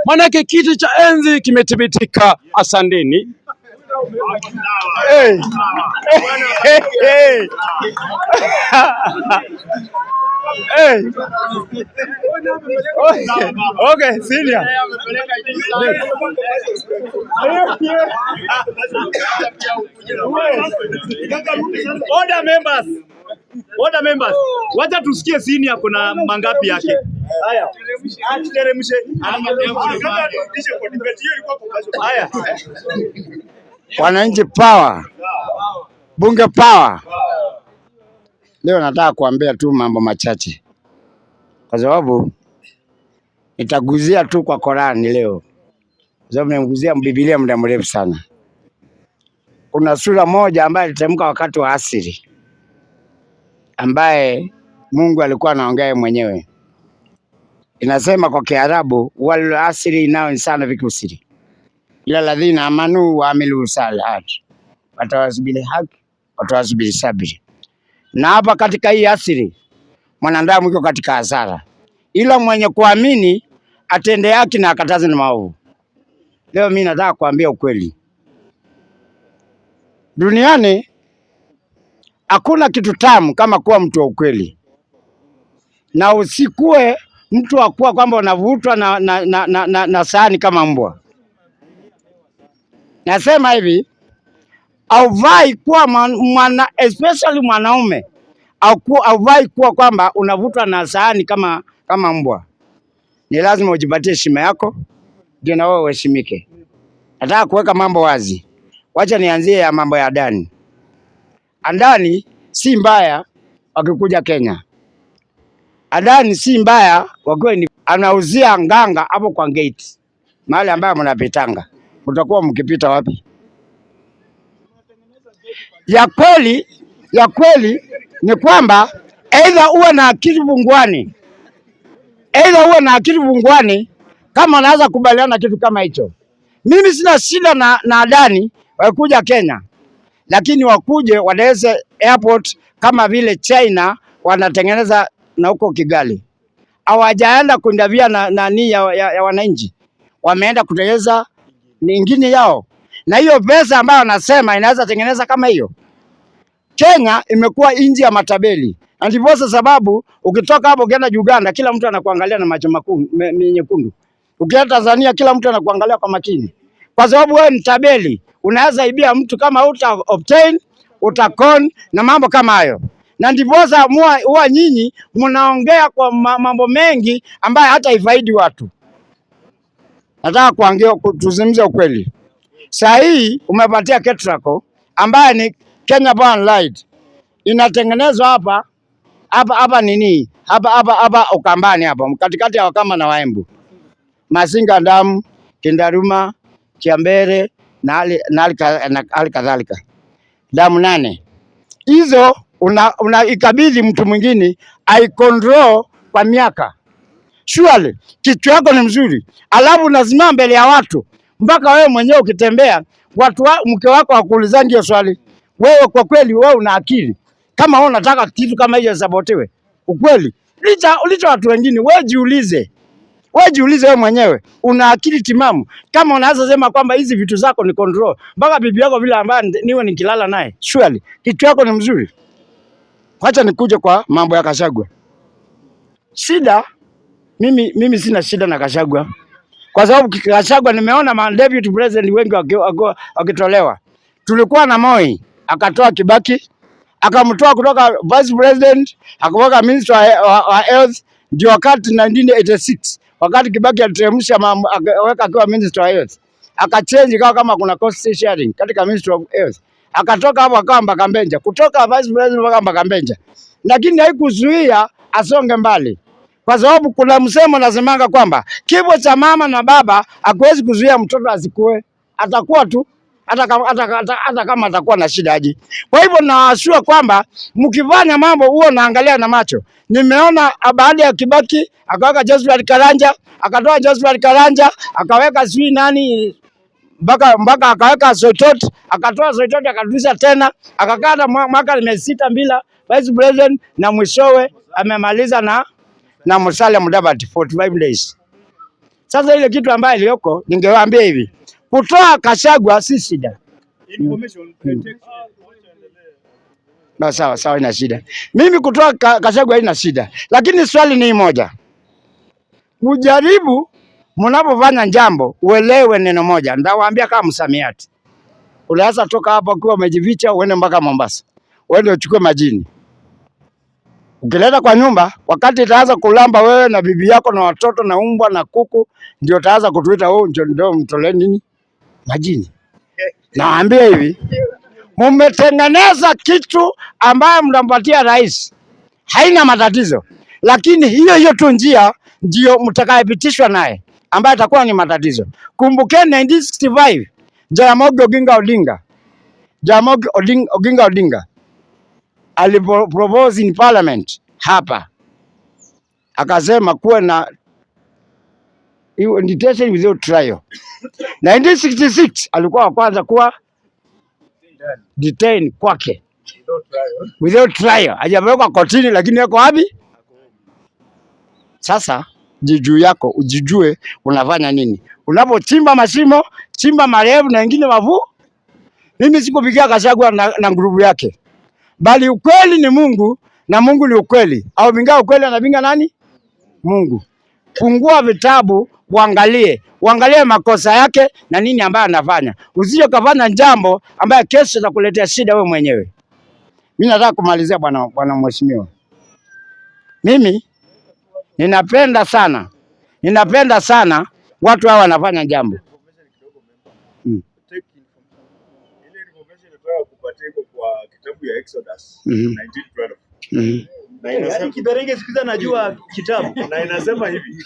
S3: manake kiti cha enzi kimethibitika. Asanteni.
S1: Hey. Hey. Hey. Okay, senior. Order members. Order members. Wacha tusikie senior kuna mangapi yake. Haya. Teremshe. Haya.
S7: Wananchi power. Bunge power. Leo nataka kuambia tu mambo machache, kwa sababu nitaguzia tu kwa Qur'ani leo, kwa sababu nimeguzia Biblia muda mrefu sana. Kuna sura moja ambayo ilitamka wakati wa asiri, ambaye Mungu alikuwa anaongea mwenyewe. Inasema kwa Kiarabu, wal asri inao insana vikusiri ila ladhina amanu wa amilu salihat watawasubiri haki watawasubiri sabiri. Na hapa katika hii asiri mwanadamu yuko katika hasara, ila mwenye kuamini atende haki na akataze na maovu. Leo mimi nataka kuambia ukweli, duniani hakuna kitu tamu kama kuwa mtu wa ukweli, na usikue mtu wa kuwa kwamba unavutwa na sahani kama mbwa. Nasema hivi, haufai kuwa especially mwanaume haufai kuwa kwamba unavutwa na sahani kama mbwa. Ni lazima ujipatie heshima yako ndio na wewe uheshimike. Nataka kuweka mambo wazi. Wacha nianzie ya mambo ya Adani. Adani si mbaya wakikuja Kenya. Adani si mbaya wakiwa anauzia nganga hapo kwa gate. Mahali ambayo mnapitanga. Mtakuwa mkipita wapi? Ya kweli ni kwamba aidha uwe na akili bungwani, kama unaweza kubaliana kitu kama hicho. Mimi sina shida na Adani wakuja Kenya, lakini wakuje wadeze airport kama vile China wanatengeneza na huko Kigali. Hawajaenda kuindavia na ya wananchi, wameenda kutengeneza nyingine yao, na hiyo pesa ambayo wanasema inaweza tengeneza kama hiyo. Kenya imekuwa nchi ya matabeli, ndipo sababu ukitoka hapo ukienda Uganda kila mtu anakuangalia na macho nyekundu. Ukienda Tanzania kila mtu anakuangalia kwa makini, kwa sababu wewe ni tabeli. Unaweza ibia mtu kama obtain, utakon na mambo kama hayo, na ndipo huwa nyinyi mnaongea kwa mambo mengi ambayo hata ifaidi watu. Nataka kuongea tuzungumze ukweli. Saa hii umepatia Ketrako ambaye ni Kenya Born Light inatengenezwa hapa hapa nini hapa Ukambani hapa katikati ya Wakamba na Waembu, Masinga Damu, Kindaruma, Kiambere na hali kadhalika, damu 8 hizo ikabidhi mtu mwingine aikontrol kwa miaka. Surely kichwa yako ni mzuri, alafu unasimama mbele ya watu mpaka wewe mwenyewe ukitembea mke wako akuuliza ndio swali. Wewe kwa kweli wewe una akili? Kama wewe unataka kitu kama hiyo sabotiwe, ukweli licha watu wengine, wewe jiulize. Wewe jiulize wewe mwenyewe, una akili timamu? Kama unaweza sema kwamba hizi vitu zako ni control mpaka bibi yako vile ambaye niwe nikilala naye, surely kichwa yako ni mzuri? Acha nikuje kwa mambo ya Gachagua. Shida mimi sina shida na Gachagua, kwa sababu Gachagua nimeona ma deputy president wengi wakitolewa. Tulikuwa na Moi, akatoa Kibaki, akamtoa kutoka vice president, akaweka minister wa health, ndio wakati 1986 wakati Kibaki alitemsha akaweka akiwa minister wa health, akachange kama kuna cost sharing katika ministry of health, akatoka hapo akawa Mbakambenja, kutoka vice president mpaka Mbakambenja, lakini haikuzuia asonge mbali, kwa sababu kuna msemo nasemanga kwamba kifo cha mama na baba hakuwezi kuzuia mtoto asikue, atakuwa tu hata kama atakuwa na shida aje. Kwa hivyo naashua kwamba mkifanya mambo huo naangalia na macho. Nimeona baada ya Kibaki akaweka Josephat Karanja, akatoa Josephat Karanja, akaweka sui nani mpaka akaweka Soitot, akatoa Soitot akarudisha tena, akakaa mwaka 6 bila vice president, na mwishowe amemaliza na Musalia Mudavadi 45 days. Sasa ile kitu ambayo iliyoko ningewaambia hivi, kutoa Gachagua si shida. Sawa ina shida. Mimi kutoa Gachagua haina shida. Lakini swali ni moja. Ujaribu mnapofanya jambo uelewe neno moja. Ndawaambia kama msamiati. Unaweza toka hapa ukiwa umejificha uende mpaka Mombasa. Uende uchukue majini. Ukileta kwa nyumba, wakati itaanza kulamba wewe na bibi yako na watoto na umbwa na kuku, ndio utaanza kutuita ndio mtolee nini? Majini. Naambia hivi, mumetengeneza kitu ambayo mnampatia rais, haina matatizo, lakini hiyo tu njia ndio mtakayepitishwa naye ambayo itakuwa ni matatizo. Kumbukeni 1965 Jaramogi Oginga Odinga alipropose in parliament hapa, akasema kuwe na detention without trial. 1966 alikuwa wa kwanza kuwa detain kwake without trial. Hajapelekwa kotini, lakini yako wapi? Sasa jijuu yako ujijue unafanya nini. Unapochimba mashimo, chimba marefu na wengine mavu. Mimi sikupigia Gachagua na grupu yake, bali ukweli ni Mungu na Mungu ni ukweli. Au binga ukweli anabinga nani? Mungu. Fungua vitabu uangalie makosa yake na nini ambayo anafanya. Usije kafanya jambo ambayo kesho itakuletea shida wewe mwenyewe. Mimi nataka kumalizia bwana mheshimiwa. Mimi ninapenda sana watu hawa wanafanya jambo.
S5: Na inasema Kiberenge sikiza najua kitabu na inasema hivi.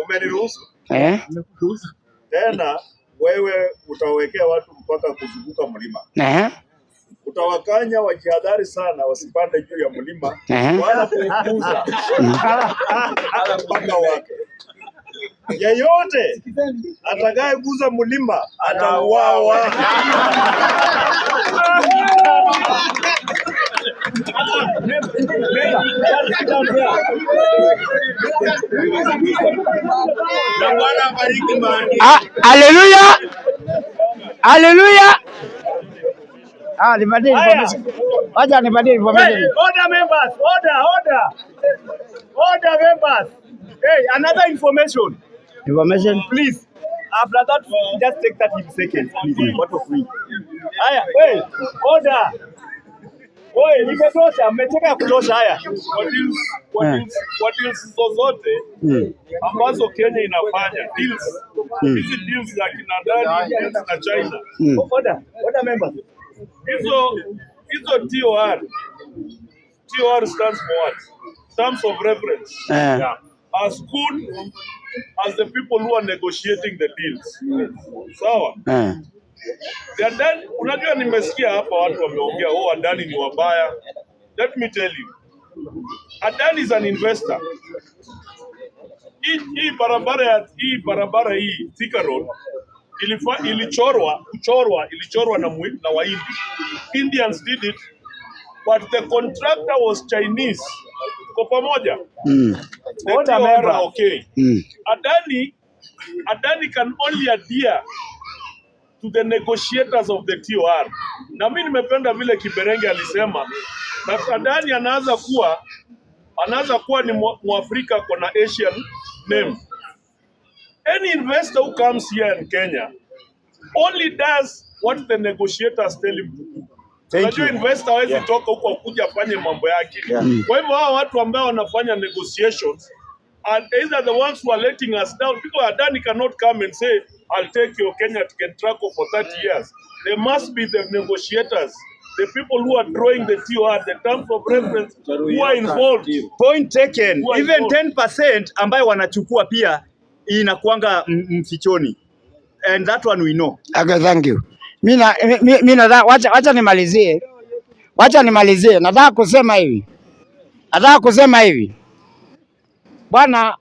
S5: Umeniruhusu? Tena wewe utawekea watu mpaka kuzunguka mlima. Utawakanya wajihadhari sana wasipande juu ya mlima wala kuuguza mpaka wake. Yeyote atakaye guza mlima atauawa.
S7: Haleluya. Haleluya. Nipatie information. Wacha nipatie information.
S5: Order members, order members. Hey, another information.
S7: Information,
S5: please. After that, just take 30 seconds, please. What of we? Haya, hey, order. Oi, nimetosha, mmeteka kutosha. Haya. Kwa deals zozote ambazo Kenya inafanya deals. Hizi deals za kina Adani na China. Order members. Hizo
S4: TOR stands for what? Terms of reference. Yeah. As good as the people who are negotiating the deals. Sawa. Adani, unajua nimesikia hapa watu wameongea Adani ni wabaya. Let me tell you. Adani is an investor. Hii barabara hii Thika Road ilichorwa na Wahindi. Indians did it, but the contractor was Chinese. Kwa pamoja. Okay. Adani can only adhere to the negotiators of the TOR. Na mimi nimependa vile Kiberenge alisema na Adani anaanza kuwa ni Mwafrika kwa Asian name. Any investor who comes here in Kenya only does what the negotiators tell him to do. Unajua investor hawezi toka huko kuja afanye mambo yake. Kwa hivyo hao watu ambao wanafanya negotiations and either the ones who are letting us down, because Adani cannot come and say I'll take your Kenya to Kentraco for 30 years. There must be the negotiators, the people who are drawing the TOR, the terms of reference, who are involved.
S1: Point taken. Even 10% ambayo wanachukua pia inakuanga mfichoni. And that one we know.
S7: Okay, thank you. Mimi wacha nimalizie. Nataka kusema hivi. Bwana,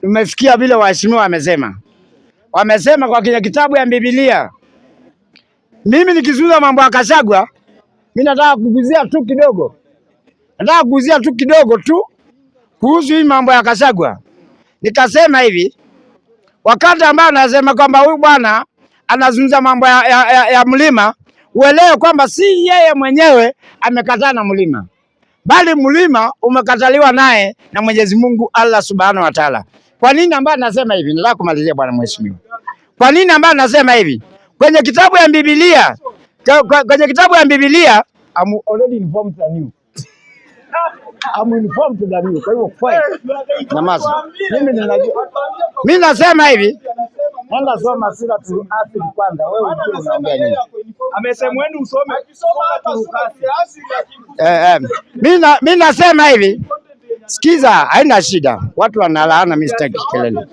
S7: umesikia vile waheshimiwa wamesema kwa kile kitabu ya Biblia. Mimi nikizuza mambo ya Gachagua, mimi nataka kuguzia tu kidogo tu kuhusu hii mambo ya Gachagua. Nikasema hivi, wakati ambao nasema kwamba huyu bwana anazungumza mambo ya mlima, uelewe kwamba si yeye mwenyewe amekataa na mlima, bali mlima umekataliwa naye na Mwenyezi Mungu Allah Subhanahu wa Ta'ala. Kwa nini ambaye nasema hivi? Nataka kumalizia bwana mheshimiwa. Kwa nini ambaye nasema hivi? Kwenye kitabu ya Biblia, I'm already informed than you. I'm informed than you. Kwa hivyo namaza. Mimi nasema hivi. Nenda soma sura tu asili kwanza. Wewe unajua unaongea nini?
S1: Amesema wewe usome
S7: mimi nasema hivi. Sikiza, haina shida. Watu wanalaana, mimi sitaki kelele.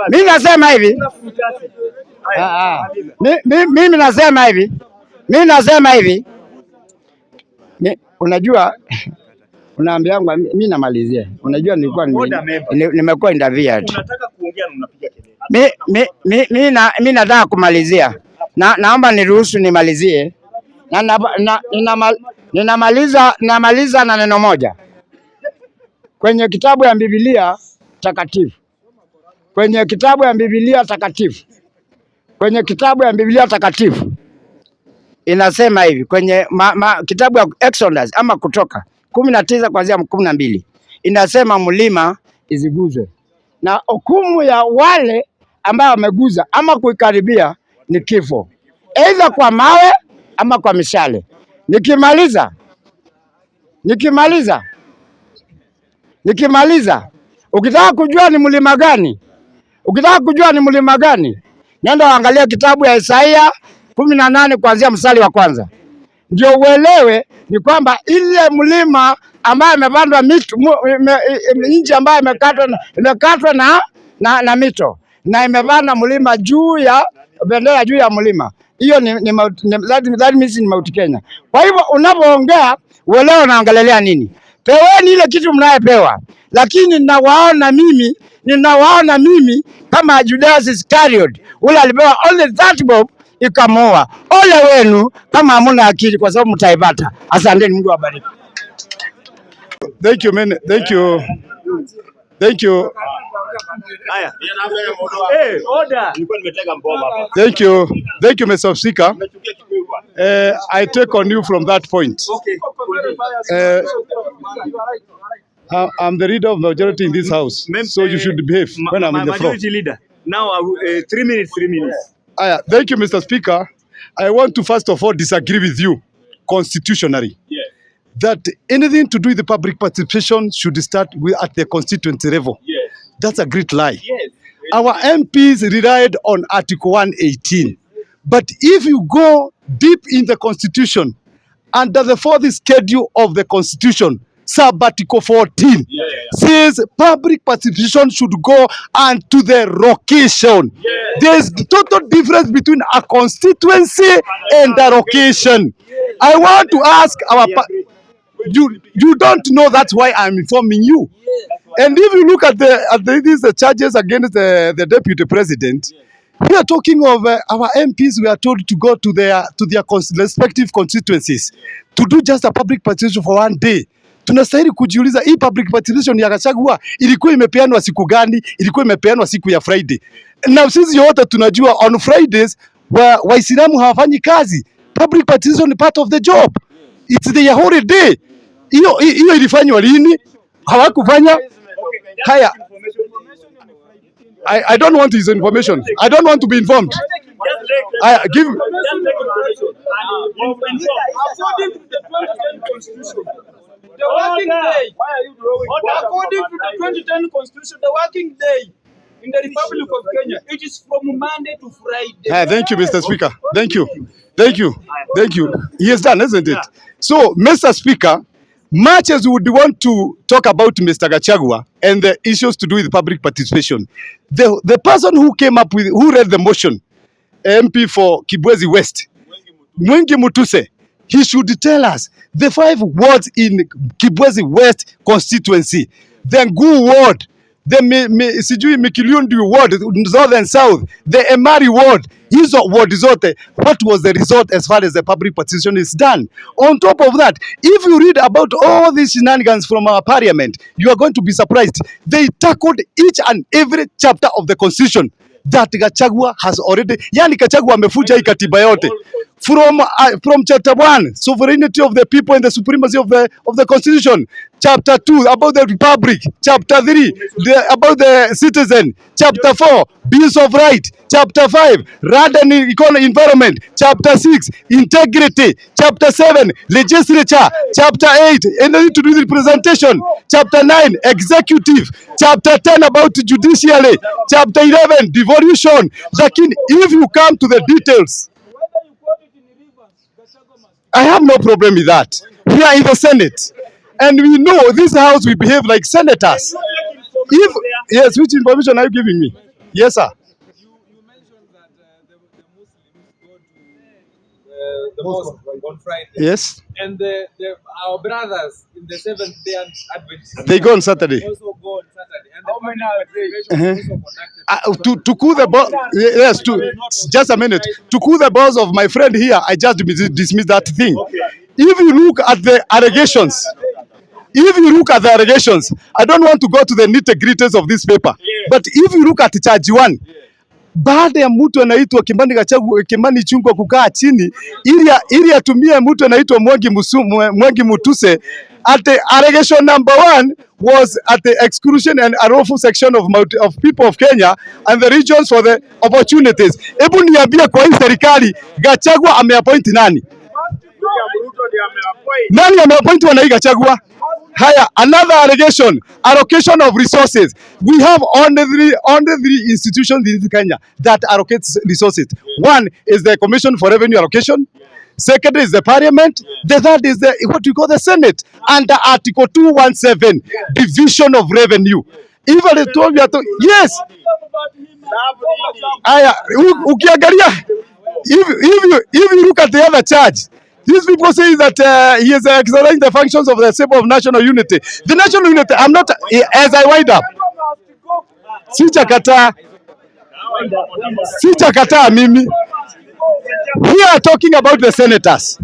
S7: Mimi nasema hivi. Mimi nasema hivi. Unajua unaambianga mimi namalizia. Unajua nilikuwa nimekuwa interviewed.
S1: Unataka kuongea na unapiga kelele.
S7: Mimi nataka kumalizia. Naomba niruhusu nimalizie. Namaliza na neno moja. Kwenye kitabu ya Biblia takatifu. Inasema hivi kwenye kitabu ya Exodus ama Kutoka 19 kuanzia 12 inasema mlima iziguzwe na hukumu ya wale ambao wameguza ama kuikaribia ni kifo, aidha kwa mawe ama kwa mishale. Nikimaliza, ukitaka kujua ni mlima gani, nenda waangalia kitabu ya Isaia 18 kuanzia mstari wa kwanza. Ndio uelewe ni kwamba ile mlima ambayo imepandwa mito, nchi ambayo imekatwa na mito na imepanda mlima juu ya bendera juu ya mlima. Hiyo that means ni Mount Kenya. Kwa hivyo unapoongea uelewe unaangalia nini. Peweni ile kitu mnayepewa. Lakini ninawaona mimi kama Judas Iscariot. Ule alipewa only 30 bob ikamoa. Ole wenu kama hamuna akili kwa sababu mtaipata. Asanteni, Mungu awabariki.
S3: Thank you man. Thank you.
S1: Haya. Order. Nilikuwa nimetega mboma hapa.
S3: Thank you Mr. Speaker. I take on you from that point.
S1: Okay.
S3: I'm the leader of the majority in this house, so you should behave when I'm in the floor.
S1: Majority leader. Now 3 minutes.
S3: Thank you, Mr. Speaker. I want to first of all disagree with you constitutionally.
S1: Yes.
S3: That anything to do with the public participation should start at the constituency level.
S1: Yes.
S3: That's a great lie.
S1: Yes.
S3: Our MPs relied on Article 118. But if you go deep in the constitution,
S8: under the fourth schedule of the Constitution, Sub-Article 14, says public participation should go unto the location. There is total difference between a constituency and a location. I want to ask you don't know, that's why I'm informing you. And if you look at these charges against the deputy president, we are talking of our MPs. We are told to go to their respective constituencies to do just a public participation for one day. Tunastahili kujiuliza, hii public participation ya Gachagua ilikuwa imepeanwa siku gani? Ilikuwa imepeanwa siku ya Friday, na sisi yote tunajua on Fridays Waislamu hawafanyi kazi. Public participation is part of the job, it's their holiday. Hiyo ilifanywa lini? Hawakufanya. Haya, I don't want his information. I don't want to be informed. I give. According
S9: to the 2010 Constitution, the working day. According to the 2010 Constitution, the working day in the Republic of Kenya, it is from Monday to Friday.
S8: Thank you, Mr. Speaker. Thank you. He has done, isn't it? So, Mr. Speaker, much as we would want to talk about Mr. Gachagua and the issues to do with public participation, the person who read the motion, MP for Kibwezi West, Mwingi Mutuse, he should tell us the 5 wards in Kibwezi West constituency, the Nguu ward, the sijui Mikiliundi ward, North and South, the Emari ward, hizo ward zote, what was the result as far as the public participation is done? On top of that, if you read about all these shenanigans from our parliament, you are going to be surprised. They tackled each and every chapter of the constitution that Gachagua has already, yani Gachagua amefuja hii katiba yote. From chapter 1, sovereignty of the people and the supremacy of the constitution. Chapter 2, about the republic. Chapter 3, about the citizen. Chapter 4, bills of right. Chapter 5, rad and environment. Chapter 6, integrity. Chapter 7, legislature. Chapter 8, anything to do with representation. Chapter 9, executive. Chapter 10, about judiciary. Chapter 11, devolution. Lakini, if you come to the details, I have no problem with that. We are in the Senate, and we know this house we behave like senators. Yes, which information are you giving me? Yes, sir.
S2: You mentioned that the Muslims go to the mosque on Friday.
S8: Yes.
S2: And our brothers in the Seventh-day Adventists,
S8: they go on Saturday.
S2: Also go on Saturday. And the participation also conducted.
S8: To cool the ball, yes. Just a minute. To cool the balls of my friend here, I just dismiss that thing. Okay. If you look at the allegations, I don't want to go to the nitty-gritties of this paper, but if you look at charge 1, baada ya mtu anaitwa Kimani Chungwa kukaa chini ili atumie mtu anaitwa Mwangi Mutuse, at the allegation number 1 was at the exclusion and unlawful section of people of Kenya and the regions for the opportunities. Hebu niambie, kwa hii serikali Gachagua ameappoint nani? Nani ameappoint na hii Gachagua? Haya, another allegation, allocation of resources. We have only three institutions in Kenya that allocates resources. One is the Commission for Revenue Allocation. Second is the Parliament. The third is what we call the Senate under Article 217, Division of Revenue. Even they told me, yes. Aya, ukiangalia, if you look at the other charge, these people say that he is exercising the functions of the symbol of national unity. The national unity, I'm not, as I wind up, Sijakataa mimi. We are talking about the senators.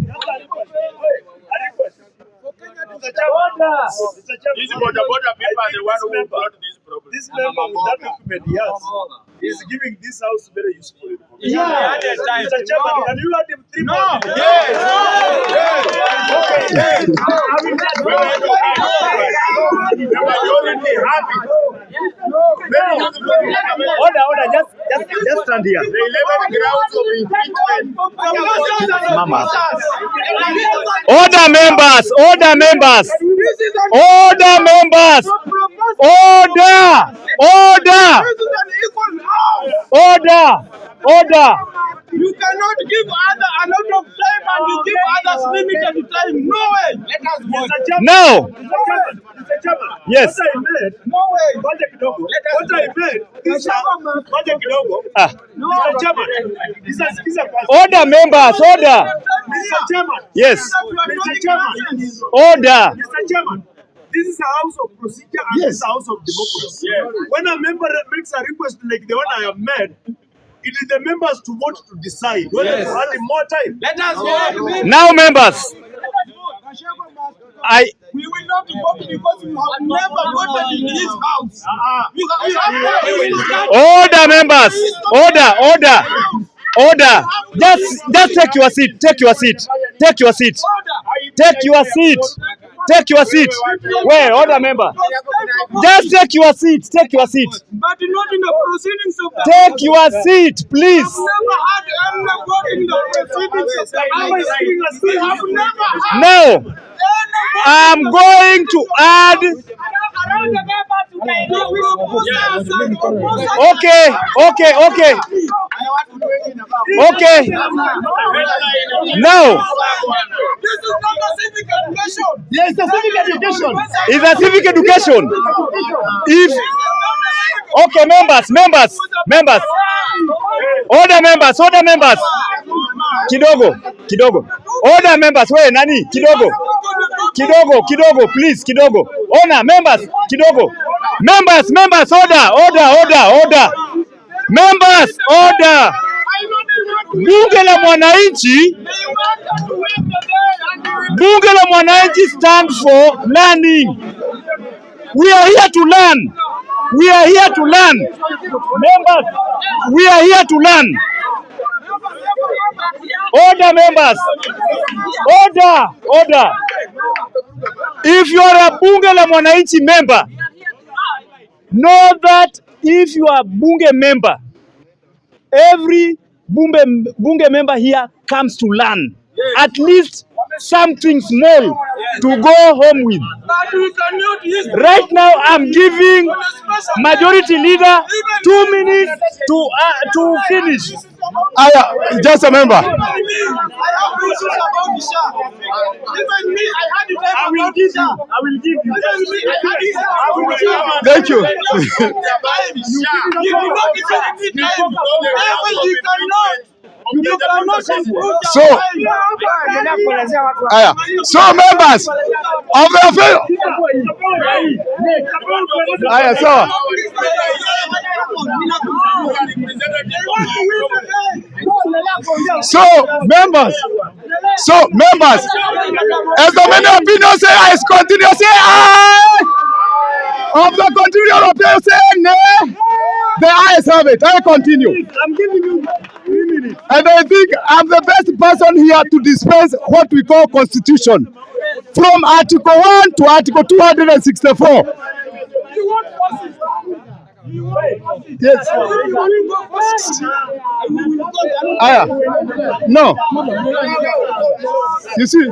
S5: This member with that document he has is giving this house very useful information.
S9: Yeah.
S5: Mr. Chairman, can you add him 3 more?
S9: Yes.
S5: Order, just stand here. The 11 grounds of impeachment.
S1: Mama. Order members.
S9: You cannot give other a lot of time and you give others limited time. No way. Let us vote.
S1: Now,
S9: Mr. Chairman.
S1: yes.
S9: What I made. No way. What I made. Mr. Chairman.
S1: Order, members, order.
S9: Mr. Chairman.
S1: Yes.
S9: Mr. Chairman.
S1: Order.
S9: Mr. Chairman. This is a house of procedure and this is a house of democracy. When a member makes a request like the one I have made, it is the members to vote to decide whether to add more time. Let us vote.
S1: Now, members,
S9: We will not vote because you have never voted in this house.
S1: order, members, order. Just take your seat. Take your seat. Where, order, member? Just take your seat.
S9: But not in the proceedings of the
S1: Take your seat, please.
S9: I've never had any vote in the proceedings of the house. We have never had
S1: Now, I'm going to add. Okay. Now,
S9: This is not a civic education.
S1: yes, a civic education. It's a civic education. Okay, members. Order, members. Kidogo. Order, members. Wait, nani? Kidogo, please, kidogo. Order, members, kidogo. Members, order. Members, order. Bunge la Mwananchi stands for learning. We are here to learn. Members, we are here to learn. Order, members. Order. If you are a Bunge la Mwananchi member, know that if you are Bunge member, every Bunge member here comes to learn. At least something small to go home with. Right now, I'm giving majority leader 2 minutes to finish.
S8: Just a member.
S9: I have issues about the shah. Even me, I had it. I will give you. Even me, I had it. I will give you.
S8: Thank you.
S9: You cannot give me time. You cannot.
S8: So members of the members, as the many opinions say I continue say aye. Of the continuing opinion say nay. The ayes have it. I continue.
S1: I'm giving you 3 minutes.
S8: And I think I'm the best person here to dispense what we call constitution. From Article 1 to Article 264. Yes. No. You see.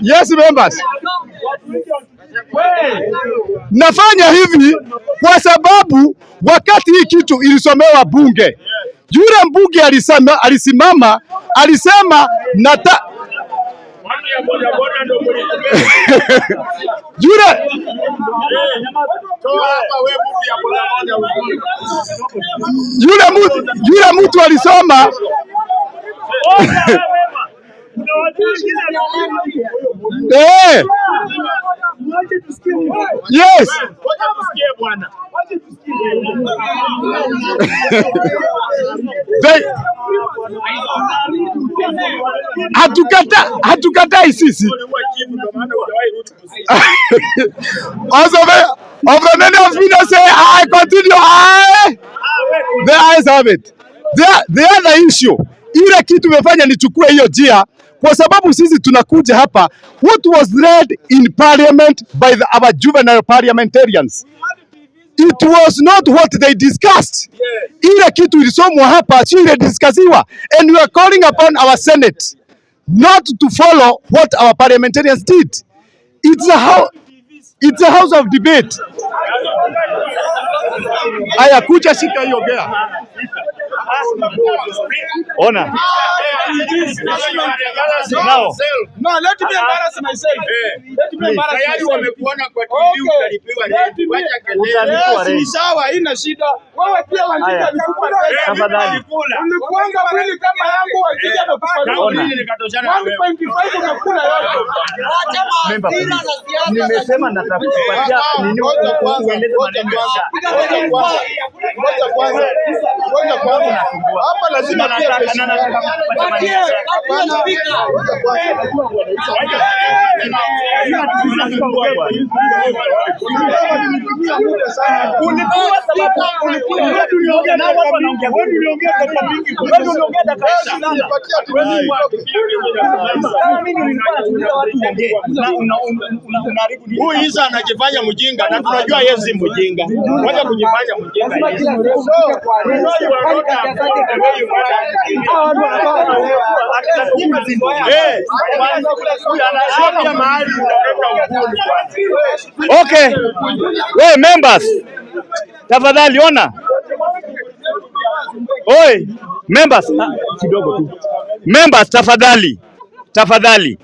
S8: Yes, members. Nafanya hivi kwa sababu wakati hii kitu ilisomewa bunge, yule mbunge alisimama alisema yule mtu alisoma yes. Hatukatai sisi. Also, of the many of you say, I continue, the eyes have it. The other issue, ile kitu imefanya nichukue hiyo jia, kwa sababu sisi tunakuja hapa, what was read in parliament by our juvenile parliamentarians, it was not what they discussed. Ile kitu ilisomwa hapa sio ile discussiwa, and we are calling upon our senate not to follow what our parliamentarians did. It's how It's a house of debate. Aya, kucha shika hiyo gea.
S1: Ona. Now,
S9: No, let me embarrass myself. Let me embarrass myself. Yes, ni sawa, haina shida. Wewe pia wakija alikupa pesa.
S1: Tafadhali.
S9: Ulikuanga mwili kama yangu wakija na kupa. 1.5 unakula yote.
S1: Member, nimesema natakupatia nini ueleze maneno ya
S9: Ngoja kwanza. Hapa lazima pia
S6: Huyu Isa anajifanya mjinga na tunajua yeye si mjinga. Wacha kujifanya mjinga.
S1: Okay. Hey, members. Tafadhali ona. Oi, members. Kidogo tu. Members, tafadhali. Tafadhali.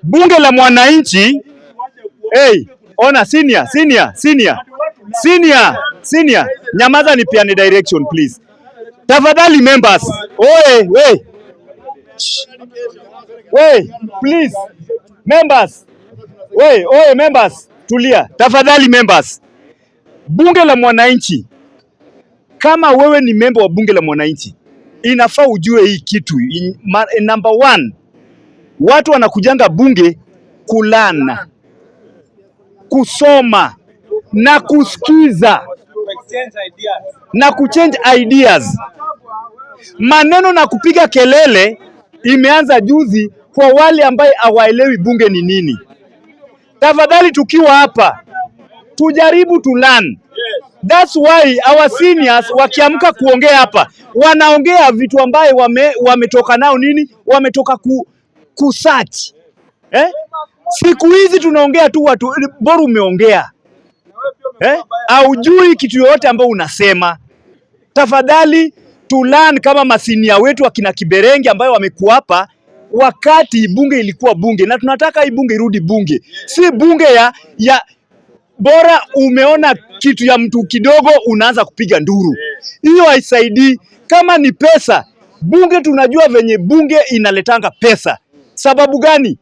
S1: Bunge la mwananchi. Hey, ona senior. Nyamaza nipeane direction please. Tafadhali members. Oi, please. Members. Members, tulia. Tafadhali members. Bunge la mwananchi. Kama wewe ni member wa bunge la mwananchi, inafaa ujue hii kitu. Number one, watu wanakujanga bunge kulana, kusoma na kusikiza na kuchange ideas. Maneno na kupiga kelele imeanza juzi kwa wale ambaye hawaelewi bunge ni nini. Tafadhali tukiwa hapa tujaribu to learn. That's why our seniors wakiamka kuongea hapa wanaongea vitu ambaye wametoka nao nini, wametoka kusearch. Siku hizi tunaongea tu watu bora umeongea. Haujui kitu yoyote ambao unasema. Tafadhali to learn kama masinia wetu akina Kiberenge ambayo wamekuwa hapa wakati bunge ilikuwa bunge, na tunataka hii bunge irudi bunge. Si bunge ya bora umeona kitu ya mtu kidogo unaanza kupiga nduru. Hiyo haisaidii. Kama ni pesa, bunge tunajua venye bunge inaletanga pesa. Sababu gani?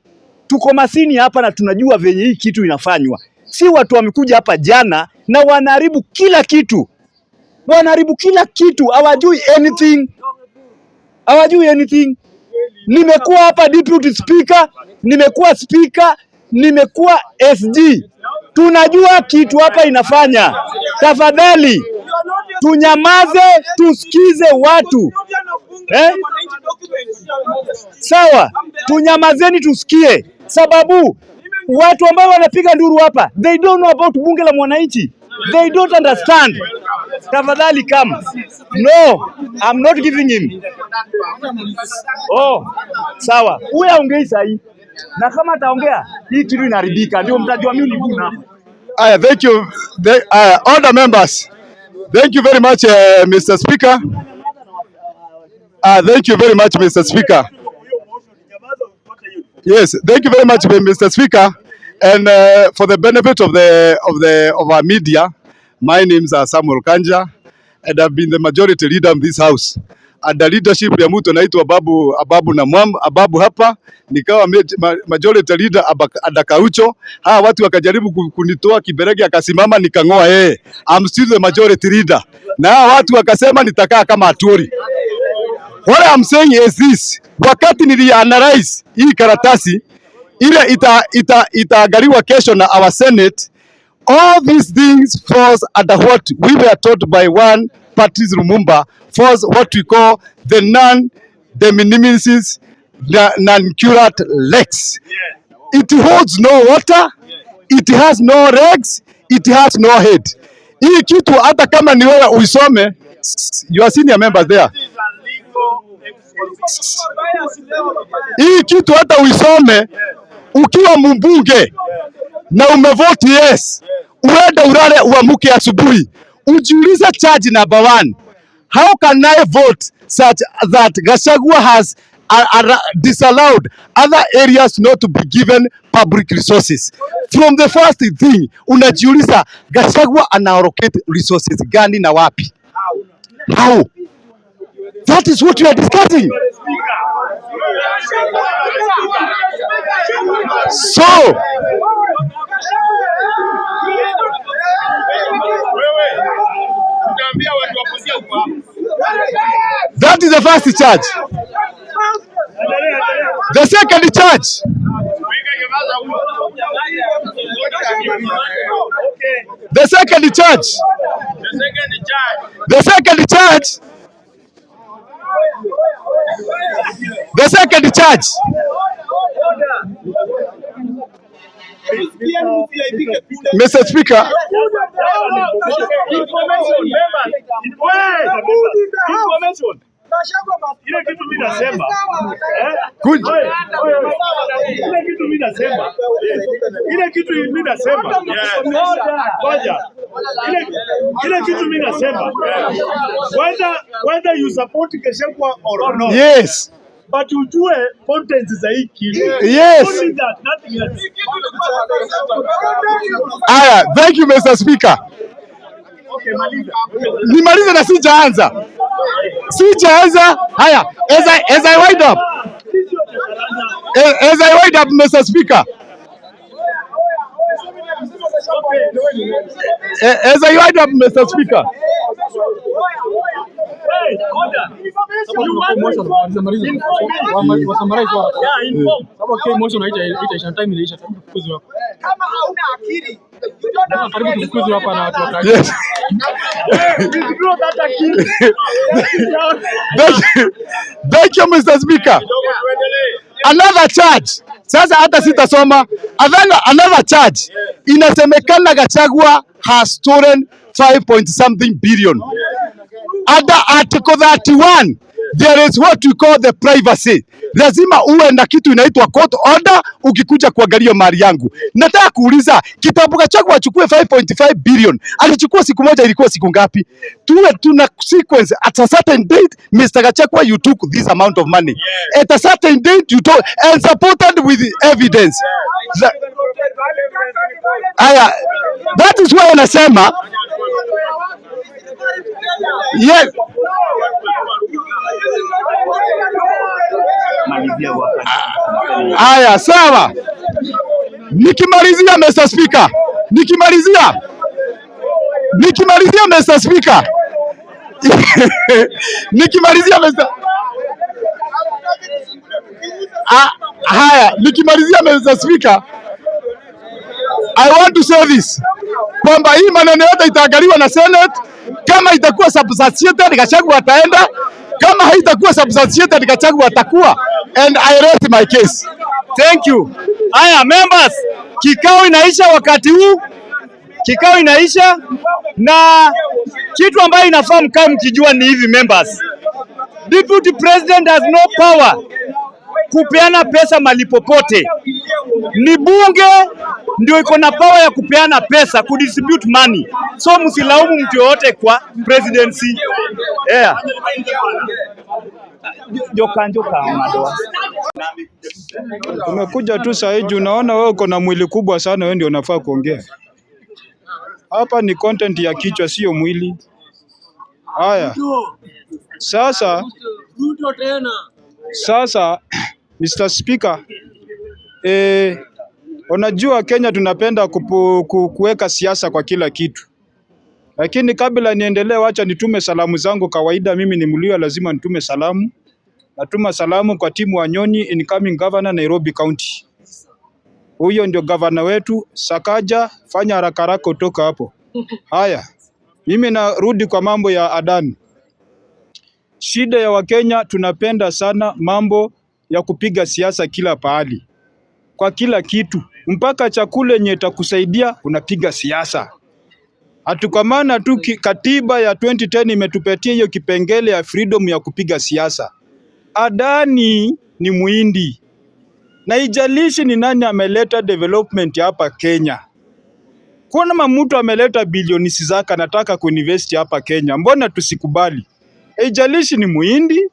S1: Tuko masini hapa na tunajua venye hii kitu inafanywa. Si watu wamekuja hapa jana na wanaharibu kila kitu. Hawajui anything. Nimekuwa hapa deputy speaker, nimekuwa speaker, nimekuwa SG. Tunajua kitu hapa inafanya. Tafadhali tunyamaze, tusikize watu. Sawa, tunyamazeni tusikie. Sababu watu ambao wanapiga nduru hapa, they don't know about bunge la mwananchi. They don't understand. Tafadhali come. No, I'm not giving him. Sawa. Huyu aongei sahi. Na kama ataongea, hii kitu inaharibika. Ndio mtajua mimi ni buna.
S8: Thank you. All the members. Thank you very much, Mr. Speaker. Thank you very much, Mr. Speaker. Yes, thank you very much, Mr. Speaker. And for the benefit of our media, my name is Samuel Kanja, and I've been the majority leader in this house. And the leadership ya mtu anaitwa Ababu na Ababu hapa nikawa majority leader Adakaucho. Hawa watu wakajaribu kunitoa Kiberenge, akasimama nikang'oa yeye. I'm still the majority leader. Na hawa watu wakasema nitakaa kama Aturi. What I'm saying is this, wakati nilianalyze hii karatasi ile itaangaliwa kesho na our Senate, all these things falls under what we were taught by one Patrice Lumumba, falls what we call the de minimis non-curate legs. It holds no water, it has no legs, it has no head. Hii kitu hata kama ni wewe uisome, your senior members there. Hii kitu hata uisome ukiwa mbunge, na umevote yes, uende ulale uamuke asubuhi, ujiulize charge number one, how can I vote such that Gachagua has disallowed other areas not to be given public resources? From the first thing, unajiuliza Gachagua anaallocate resources gani na wapi? How? That is what we are discussing. So, that is the first charge. The second charge. The second charge. The second charge. The second charge. Mr. Speaker.
S5: Ile kitu mimi nasema whether you support Gachagua or not.
S8: Yes.
S5: But ujue contents za hii kitu.
S8: Yes.
S5: Only that, nothing else.
S8: Aya, thank you Mr. Speaker.
S5: Okay, maliza.
S8: Nimalize na sijaanza. Haya, as I wind up. As I wind up, Mr. Speaker. As I wind up, Mr. Speaker. Yes. Thank you, Mr. Speaker. Another charge. Sasa hata sitasoma. Another charge. Inasemekana Gachagua has stolen 5.something billion. Under Article 31, there is what we call the privacy. Lazima uwe na kitu inaitwa court order ukikuja kuangalia mali yangu. Nataka kuuliza, kitabu Gachagua achukue 5.5 billion. Alichukua siku moja, ilikuwa siku ngapi? Tuwe tuna sequence at a certain date, Mr. Gachagua, you took this amount of money. At a certain date you took and supported with evidence. Aya, that is why anasema yes. Aya, sawa. Nikimalizia Mr. Speaker. Nikimalizia Mr. Speaker. Nikimalizia Mr. Haya, nikimalizia Mr. Speaker. I want to say this. Kwamba hii maneno yote itaangaliwa na Senate. Kama itakuwa substantiated, Gachagua ataenda. Kama haitakuwa substantiated, Gachagua atakuwa. And I rest my case.
S1: Thank you. Haya, members, kikao inaisha wakati huu. Kikao inaisha na kitu ambayo inafaa mkae mkijua ni hivi members. Deputy President has no power kupeana pesa mali popote. Ni bunge ndio iko na power ya kupeana pesa, kudistribute money. So msilaumu mtu yote kwa presidency. Yeah.
S9: Umekuja tu saa hii, unaona wewe uko na mwili kubwa sana, wewe ndio unafaa kuongea. Hapa ni content ya kichwa, sio mwili. Haya. Sasa Mr. Speaker, unajua Kenya tunapenda kuweka siasa kwa kila kitu. Lakini kabla niendelee, wacha nitume salamu zangu kawaida. Mimi ni Mluya, lazima nitume salamu. Natuma salamu kwa timu wa Nyoni, incoming governor Nairobi County. Huyo ndio governor wetu. Sakaja, fanya haraka haraka utoka hapo. Haya, mimi narudi kwa mambo ya Adani. Shida ya Wakenya, tunapenda sana mambo ya kupiga siasa kila pahali. Kwa kila kitu, mpaka chakula yenye itakusaidia unapiga siasa. Hatukamana tu katiba ya 2010 imetupatia hiyo kipengele ya freedom ya kupiga siasa. Adani ni Muhindi. na ijalishi ni nani ameleta development hapa Kenya. Kuna mtu ameleta bilioni zake anataka kuinvest hapa Kenya, mbona tusikubali? Ijalishi ni Muhindi,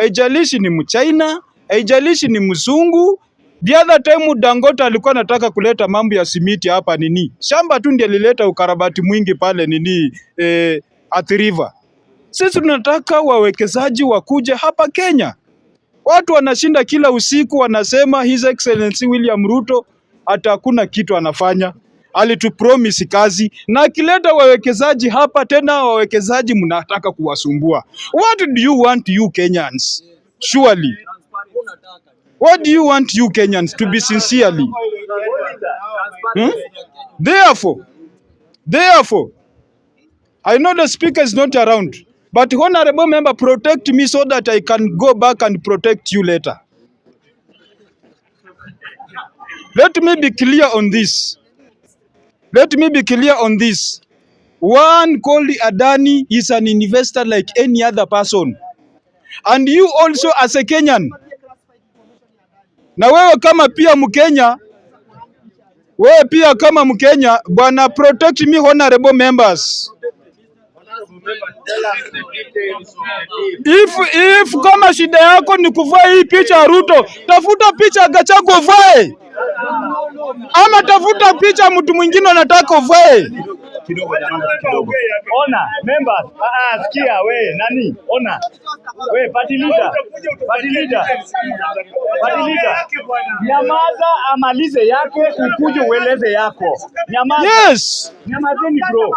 S9: ijalishi ni Mchina, ijalishi ni Mzungu. The other time Dangote alikuwa anataka kuleta mambo ya simiti hapa nini. Shamba tu ndiye alileta ukarabati mwingi pale nini Athi River. Sisi tunataka wawekezaji wakuje hapa Kenya. Watu wanashinda kila usiku wanasema His Excellency William Ruto hata hakuna kitu anafanya. Alitupromise kazi na akileta wawekezaji hapa tena wawekezaji mnataka kuwasumbua. What do you want you Kenyans? Surely. What do you want you Kenyans to be sincerely? Therefore, I know the speaker is not around, but honorable member, protect me so that I can go back and protect you later. Let me be clear on this. One called Adani is an investor like any other person. And you also as a Kenyan. Na wewe kama pia Mkenya, bwana, protect me honorable members. If kama shida yako ni kuvaa hii picha ya Ruto, tafuta picha ya Gachagua uvae. Ama tafuta picha mtu mwingine anataka uvae.
S1: Kidogo. Ona members, sikia we nani? Ona. We party leader. Nyamaza amalize yake ukuje ueleze yako. Nyamaza.
S9: Yes.
S1: Nyamazeni bro.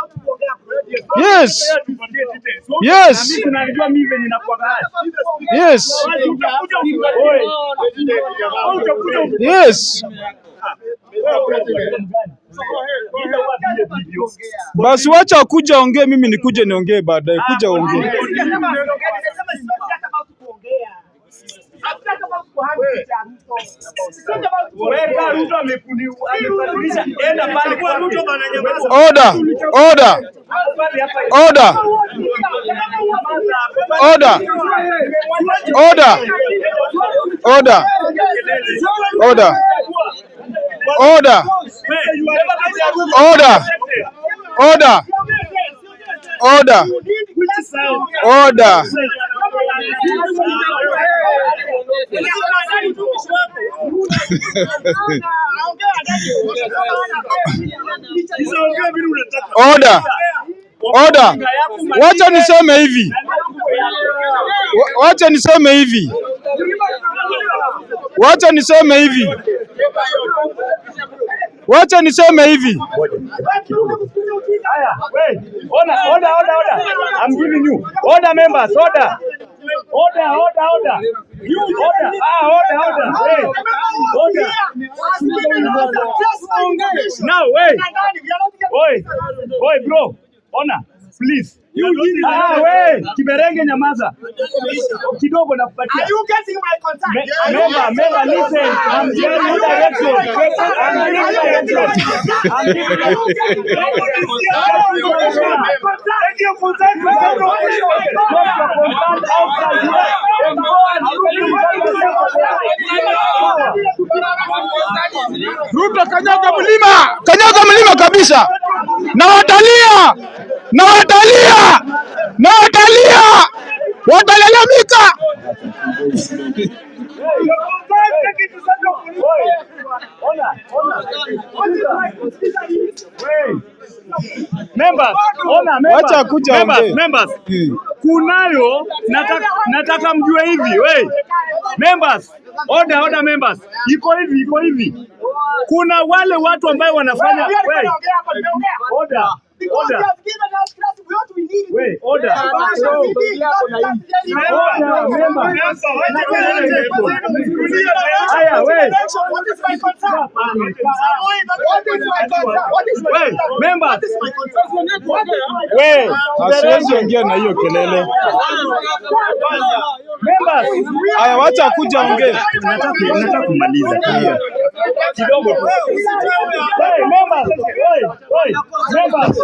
S9: Yes.
S1: Mimi tunajua mimi venye nakuwa gani.
S9: Yes. Yes. Basi wacha kuja ongee, mimi nikuje niongee baadaye. Kuja ongee. Order. Wacha niseme hivi.
S1: Wait. Order. I'm giving you. Order members, order. Order. Wait. Order. Now, wait. Oi, bro. Order. Please. Wait. Kiberenge nyamaza. Kidogo nakupatia.
S10: Are you getting my concern?
S1: Member, listen. I'm giving you direction.
S9: Ruto kanyaga mlima kabisa. Na watalia. Watalalamika. Wacha kuja ongea.
S1: Members. Kunayo nataka mjue hivi. Wait. Members. Order members. Iko hivi. Kuna wale watu ambao wanafanya order. Wait, order. Aya, wait. Members. Wait,
S9: asiwezi ongea na hiyo kelele.
S1: Members.
S9: Aya, wacha kuja ongea.
S1: Nataka kumaliza kidogo tu. Members. Members.